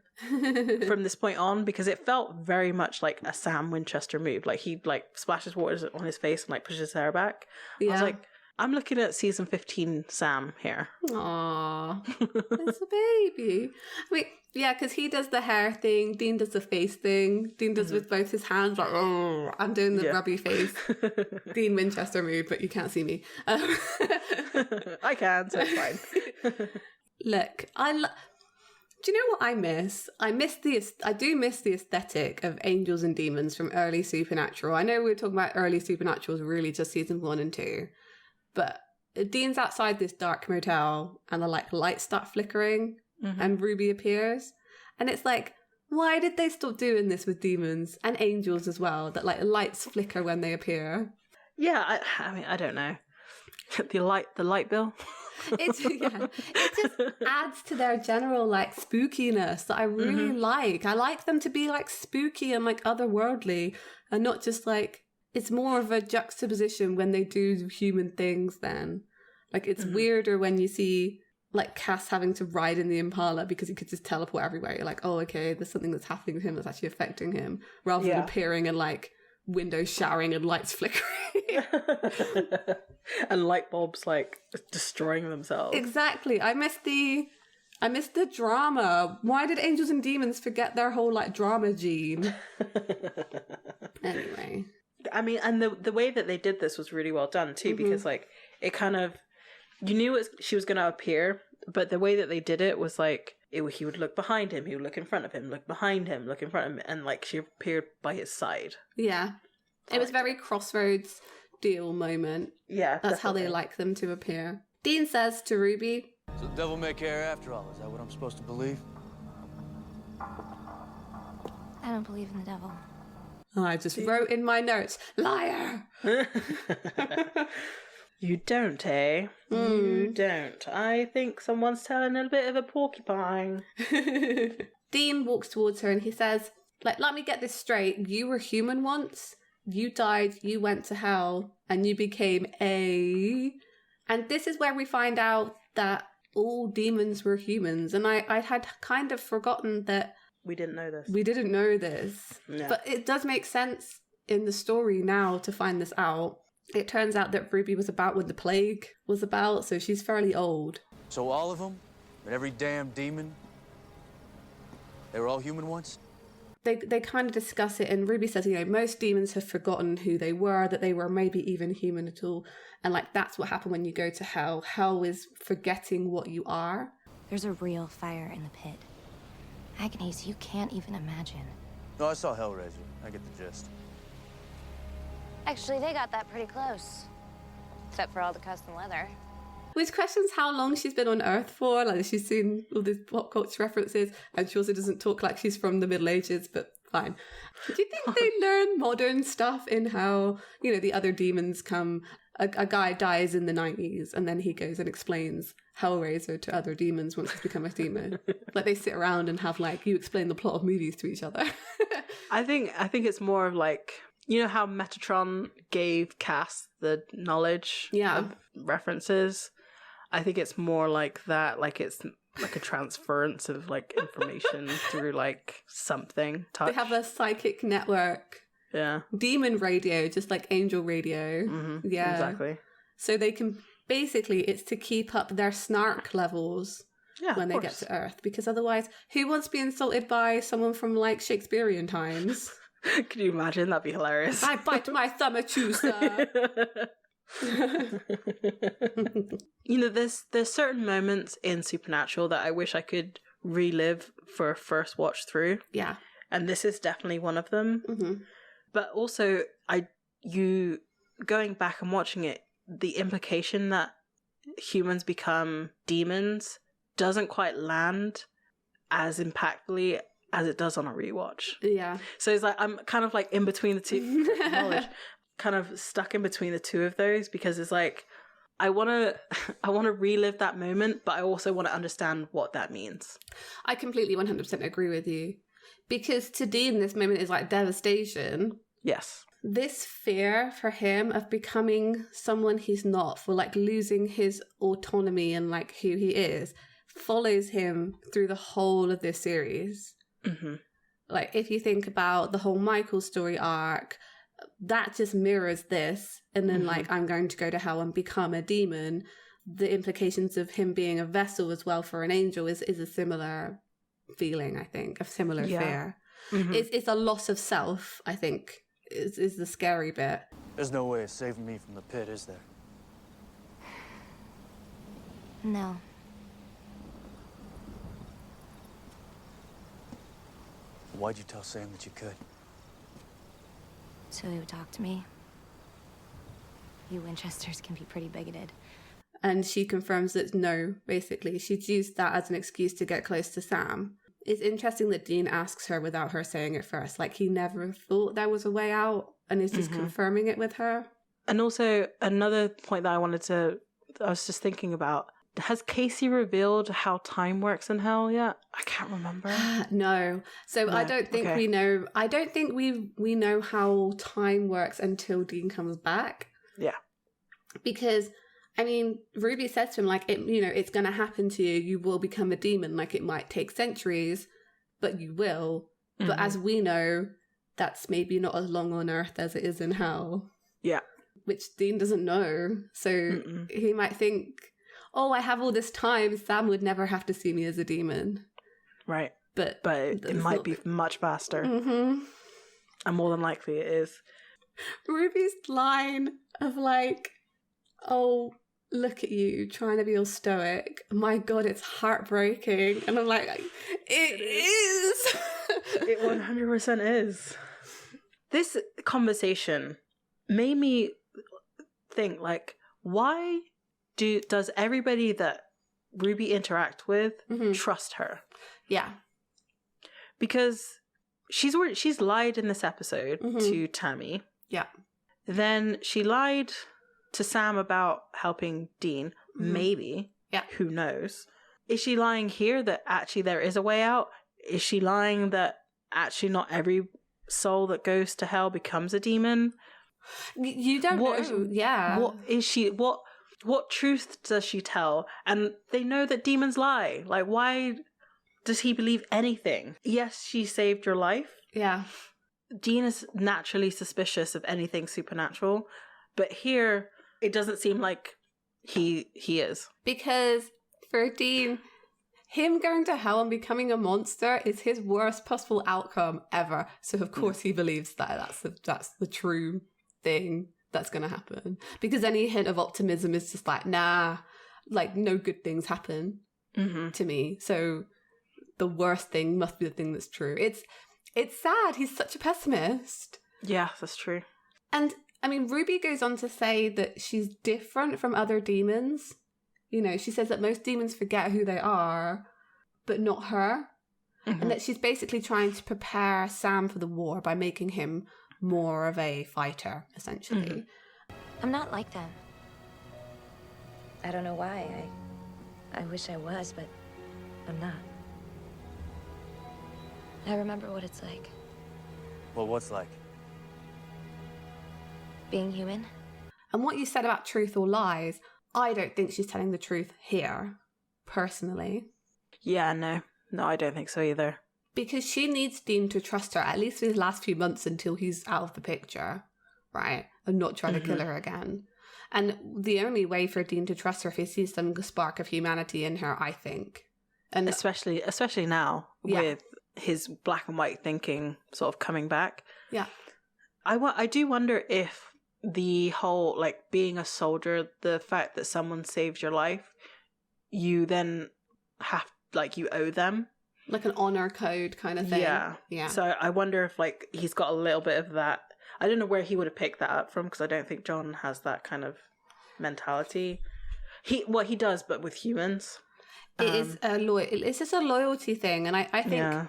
from this point on, because it felt very much like a Sam Winchester move. Like, he, like, splashes water on his face and, like, pushes his hair back. Yeah. I was like, I'm looking at season 15 Sam here. Aww. It's a baby. I mean, yeah, because he does the hair thing, Dean does the face thing, Dean does with both his hands, like, oh, I'm doing the rubby face. Dean Winchester move, but you can't see me. I can, so it's fine. Look, do you know what I miss? I do miss the aesthetic of angels and demons from early Supernatural. I know we were talking about early Supernaturals, really just season 1 and 2. But Dean's outside this dark motel and the, like, lights start flickering and Ruby appears. And it's like, why did they stop doing this with demons and angels as well? That, like, lights flicker when they appear. Yeah, I mean, I don't know. The light bill. It just adds to their general like spookiness that I really like. I like them to be like spooky and like otherworldly, and not just like, it's more of a juxtaposition when they do human things then. Like it's weirder when you see like Cass having to ride in the Impala because he could just teleport everywhere. You're like, oh, okay, there's something that's happening to him that's actually affecting him, rather than appearing and like windows showering and lights flickering. And light bulbs like destroying themselves. Exactly. I missed the drama. Why did angels and demons forget their whole like drama gene? Anyway. I mean, and the way that they did this was really well done too, because like it kind of, you knew she was going to appear, but the way that they did it was like, he would look behind him, he would look in front of him, look behind him, look in front of him, and like she appeared by his side. Yeah. It was very Crossroads deal moment. Yeah, that's how they like them to appear. Dean says to Ruby, So the devil may care after all, is that what I'm supposed to believe? I don't believe in the devil. Oh, I just wrote in my notes, liar! You don't, eh? You don't. I think someone's telling a bit of a porcupine. Dean walks towards her and he says, like, let me get this straight. You were human once, you died, you went to hell, and you became a... And this is where we find out that all demons were humans. And I had kind of forgotten that... We didn't know this. We didn't know this. Yeah. But it does make sense in the story now to find this out. It turns out that Ruby was about when the plague was about, so she's fairly old. So all of them, and every damn demon, they were all human once? They kind of discuss it, and Ruby says, you know, most demons have forgotten who they were, that they were maybe even human at all. And like, that's what happened when you go to hell. Hell is forgetting what you are. There's a real fire in the pit. Agonies you can't even imagine. No, I saw Hellraiser. I get the gist. Actually, they got that pretty close. Except for all the custom leather. Which questions how long she's been on Earth for. Like, she's seen all these pop culture references, and she also doesn't talk like she's from the Middle Ages, but fine. Do you think they learn modern stuff in how, you know, the other demons come... A guy dies in the 90s, and then he goes and explains Hellraiser to other demons once he's become a demon. Like, they sit around and have, like, you explain the plot of movies to each other. I think it's more of like, you know how Metatron gave Cass the knowledge of references? I think it's more like that, like it's like a transference of like information through like something. Touch. They have a psychic network. Yeah. Demon radio, just like angel radio. Mm-hmm. Yeah. Exactly. So they can, basically, it's to keep up their snark levels when they get to Earth. Because otherwise, who wants to be insulted by someone from like Shakespearean times? Can you imagine? That'd be hilarious. I bite my thumb at you, sir. You know, there's certain moments in Supernatural that I wish I could relive for a first watch through. Yeah. And this is definitely one of them. Mm-hmm. But also, you going back and watching it, the implication that humans become demons doesn't quite land as impactfully as it does on a rewatch. Yeah. So it's like, I'm kind of like in between the two, knowledge, kind of stuck in between the two of those, because it's like, I want to relive that moment, but I also want to understand what that means. I completely 100% agree with you. Because to Dean, this moment is like devastation. Yes. This fear for him of becoming someone he's not, for like losing his autonomy and like who he is, follows him through the whole of this series. Mm-hmm. Like, if you think about the whole Michael story arc, that just mirrors this. And then like, I'm going to go to hell and become a demon. The implications of him being a vessel as well for an angel is a similar feeling, I think, of similar fear. Mm-hmm. It's a loss of self, I think, is the scary bit. There's no way of saving me from the pit, is there? No. Why'd you tell Sam that you could? So he would talk to me. You Winchesters can be pretty bigoted. And she confirms that no, basically. She'd used that as an excuse to get close to Sam. It's interesting that Dean asks her without her saying it first. Like, he never thought there was a way out and is just confirming it with her. And also, another point that I was just thinking about, has Casey revealed how time works in hell yet? I can't remember. No. So no. I don't think we know. I don't think we know how time works until Dean comes back. Yeah. Because, I mean, Ruby says to him, like, it's going to happen to you. You will become a demon. Like, it might take centuries, but you will. Mm-hmm. But as we know, that's maybe not as long on Earth as it is in hell. Yeah. Which Dean doesn't know. So he might think, oh, I have all this time. Sam would never have to see me as a demon. Right. But it might be much faster. Mm-hmm. And more than likely it is. Ruby's line of like, oh, look at you trying to be all stoic. My God, it's heartbreaking. And I'm like, it is. It 100% is. This conversation made me think, like, why does everybody that Ruby interact with trust her? Yeah. Because she's lied in this episode to Tammy. Yeah. Then she lied to Sam about helping Dean. Maybe. Yeah. Who knows? Is she lying here that actually there is a way out? Is she lying that actually not every soul that goes to hell becomes a demon? You don't know. Yeah. What is she? What truth does she tell? And they know that demons lie. Like, why does he believe anything? Yes, she saved your life. Yeah. Dean is naturally suspicious of anything supernatural, but here it doesn't seem like he is. Because for Dean, him going to hell and becoming a monster is his worst possible outcome ever. So of course he believes that that's the true thing that's going to happen. Because any hint of optimism is just like, nah, like no good things happen to me. So the worst thing must be the thing that's true. It's sad. He's such a pessimist. Yeah, that's true. And I mean, Ruby goes on to say that she's different from other demons. You know, she says that most demons forget who they are, but not her. And that she's basically trying to prepare Sam for the war by making him more of a fighter, essentially. I'm not like them. I don't know why. I wish I was, but I'm not. I remember what it's like. Well, what's like? Being human. And what you said about truth or lies, I don't think she's telling the truth here, personally. Yeah, no, I don't think so either. Because she needs Dean to trust her, at least for his last few months until he's out of the picture, right? And not try to kill her again. And the only way for Dean to trust her if he sees some spark of humanity in her, I think. And especially now with his black and white thinking sort of coming back. Yeah. I do wonder if the whole, like, being a soldier, the fact that someone saves your life, you then have, like, you owe them. Like an honor code kind of thing. Yeah. So I wonder if, like, he's got a little bit of that. I don't know where he would have picked that up from, because I don't think John has that kind of mentality. He does, but with humans. It's just a loyalty thing, and I think... Yeah.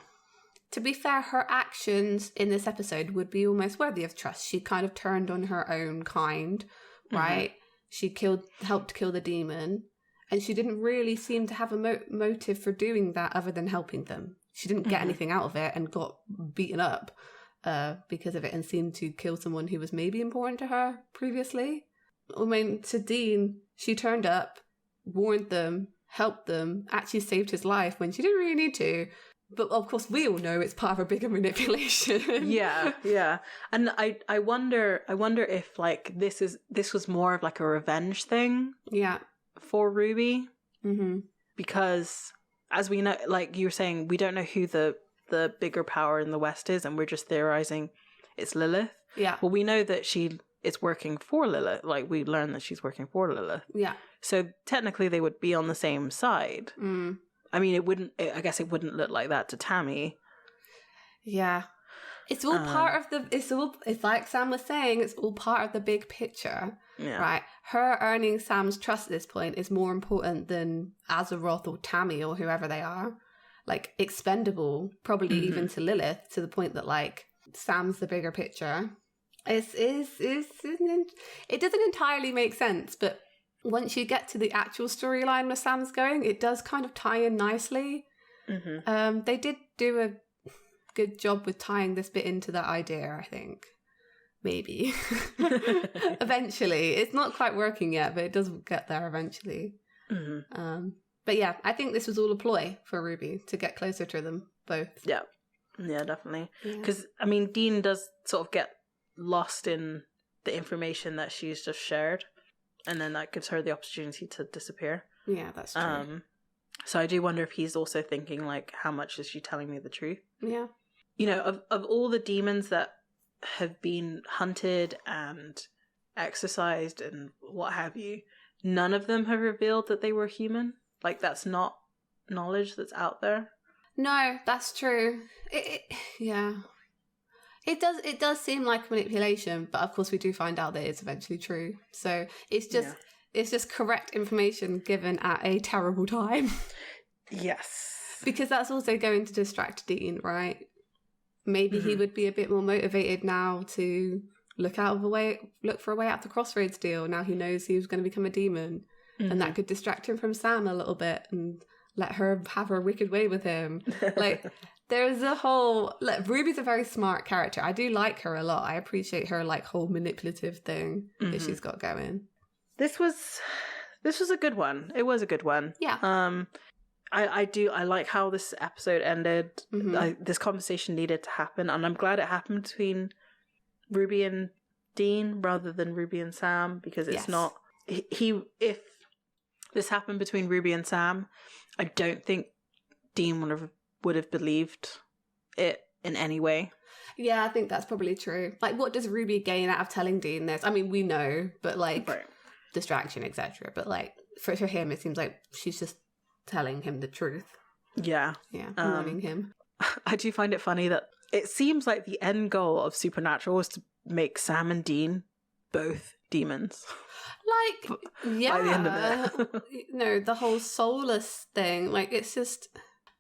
To be fair, her actions in this episode would be almost worthy of trust. She kind of turned on her own kind, right? She helped kill the demon, and she didn't really seem to have a motive for doing that other than helping them. She didn't get anything out of it and got beaten up because of it and seemed to kill someone who was maybe important to her previously. I mean, to Dean, she turned up, warned them, helped them, actually saved his life when she didn't really need to. But of course, we all know it's part of a bigger manipulation. Yeah. And I wonder if, like, this was more of like a revenge thing. Yeah. For Ruby. Because as we know, like you were saying, we don't know who the bigger power in the West is, and we're just theorizing it's Lilith. Yeah. Well, we know that she is working for Lilith. Like, we learn that she's working for Lilith. Yeah. So technically, they would be on the same side. I mean, I guess it wouldn't look like that to Tammy. Yeah. It's all part of it's like Sam was saying, it's all part of the big picture. Yeah. Right? Her earning Sam's trust at this point is more important than Azeroth or Tammy or whoever they are. Like, expendable, probably even to Lilith, to the point that, like, Sam's the bigger picture. It doesn't entirely make sense, but once you get to the actual storyline where Sam's going, it does kind of tie in nicely. Mm-hmm. They did do a good job with tying this bit into that idea, I think. Maybe. Eventually. It's not quite working yet, but it does get there eventually. Mm-hmm. But yeah, I think this was all a ploy for Ruby to get closer to them both. Yeah. Yeah, definitely. Because, I mean, Dean does sort of get lost in the information that she's just shared, and then that gives her the opportunity to disappear. Yeah, that's true. So I do wonder if he's also thinking, like, how much is she telling me the truth? Yeah. You know, of all the demons that have been hunted and exorcised and what have you, none of them have revealed that they were human. Like, that's not knowledge that's out there. No, that's true. Yeah. It does seem like manipulation, but of course we do find out that it's eventually true. So it's just correct information given at a terrible time. Yes. Because that's also going to distract Dean, right? Maybe he would be a bit more motivated now to look for a way out the Crossroads deal. Now he knows he was going to become a demon, and that could distract him from Sam a little bit and let her have her wicked way with him. Like, there's a whole... Ruby's a very smart character. I do like her a lot. I appreciate her, like, whole manipulative thing that she's got going. This was a good one. It was a good one. Yeah. I like how this episode ended. This conversation needed to happen, and I'm glad it happened between Ruby and Dean rather than Ruby and Sam, because it's not... If this happened between Ruby and Sam, I don't think Dean would have believed it in any way. Yeah, I think that's probably true. Like, what does Ruby gain out of telling Dean this? I mean, we know, but like, distraction, etc. But like, for him, it seems like she's just telling him the truth. Yeah. Yeah, warning him. I do find it funny that it seems like the end goal of Supernatural is to make Sam and Dean both demons. Like, yeah. By the end of it. No, the whole soulless thing, like, it's just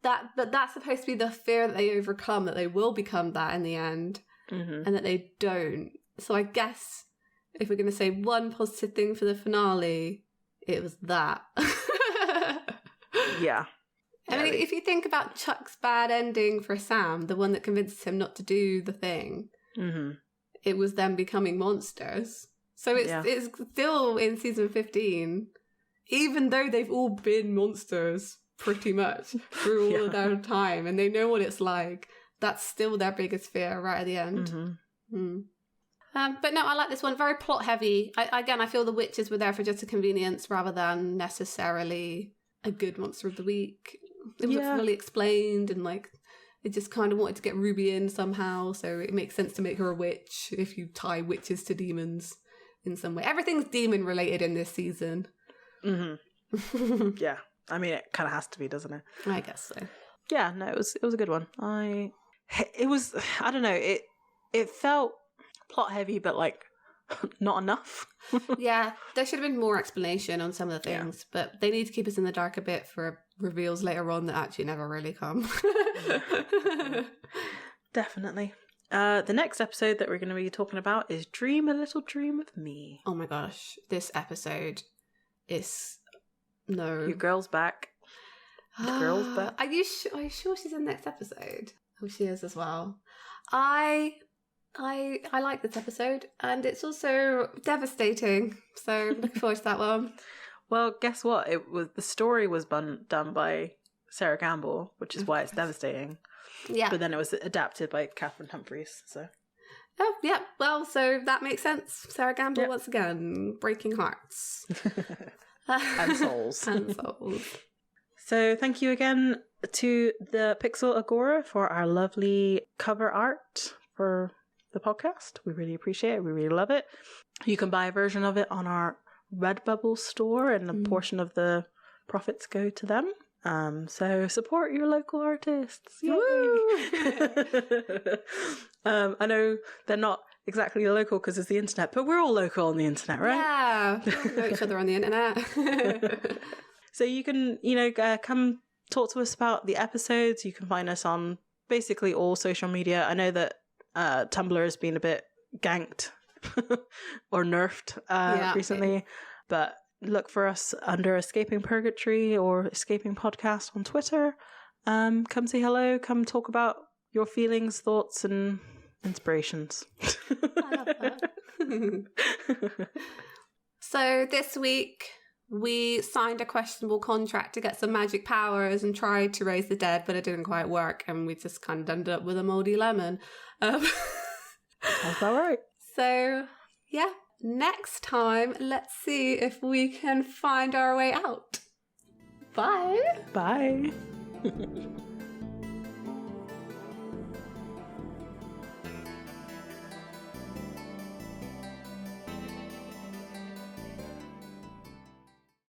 that, but that's supposed to be the fear that they overcome, that they will become that in the end, and that they don't. So I guess if we're going to say one positive thing for the finale, it was that. Yeah. I mean, if you think about Chuck's bad ending for Sam, the one that convinces him not to do the thing, it was them becoming monsters. So it's still in season 15, even though they've all been monsters pretty much through all of their time, and they know what it's like. That's still their biggest fear right at the end. But no, I like this one. Very plot heavy. I feel the witches were there for just a convenience rather than necessarily a good monster of the week. It was fully explained, and like it just kind of wanted to get Ruby in somehow, so it makes sense to make her a witch if you tie witches to demons in some way. Everything's demon related in this season. Yeah, I mean, it kind of has to be, doesn't it? I guess so. Yeah, no, it was a good one. I don't know, it felt plot heavy, but like not enough. Yeah, there should have been more explanation on some of the things, but they need to keep us in the dark a bit for reveals later on that actually never really come. Definitely. The next episode that we're going to be talking about is Dream a Little Dream of Me. Oh my gosh, this episode is... No. Your girl's back. The girl's back. Are you sure she's in the next episode? Oh, she is as well. I like this episode, and it's also devastating, so looking forward to that one. Well, guess what? The story was done by Sarah Gamble, which is why it's devastating. Yeah. But then it was adapted by Catherine Humphries, so... Oh, yeah. Well, so that makes sense. Sarah Gamble, once again, breaking hearts. And souls. And souls. So thank you again to the Pixel Agora for our lovely cover art for the podcast. We really appreciate it. We really love it. You can buy a version of it on our Redbubble store, and a portion of the profits go to them. So support your local artists. Yay! I know they're not exactly local because it's the internet, but we're all local on the internet, right? Yeah, we all know each other on the internet. So you can, come talk to us about the episodes. You can find us on basically all social media. I know that Tumblr has been a bit ganked or nerfed recently, but look for us under Escaping Purgatory or Escaping Podcast on Twitter. Come say hello. Come talk about your feelings, thoughts, and inspirations. I love that. So this week we signed a questionable contract to get some magic powers and tried to raise the dead, but it didn't quite work, and we just kind of ended up with a moldy lemon. That's all right. So, yeah, next time, let's see if we can find our way out. Bye. Bye.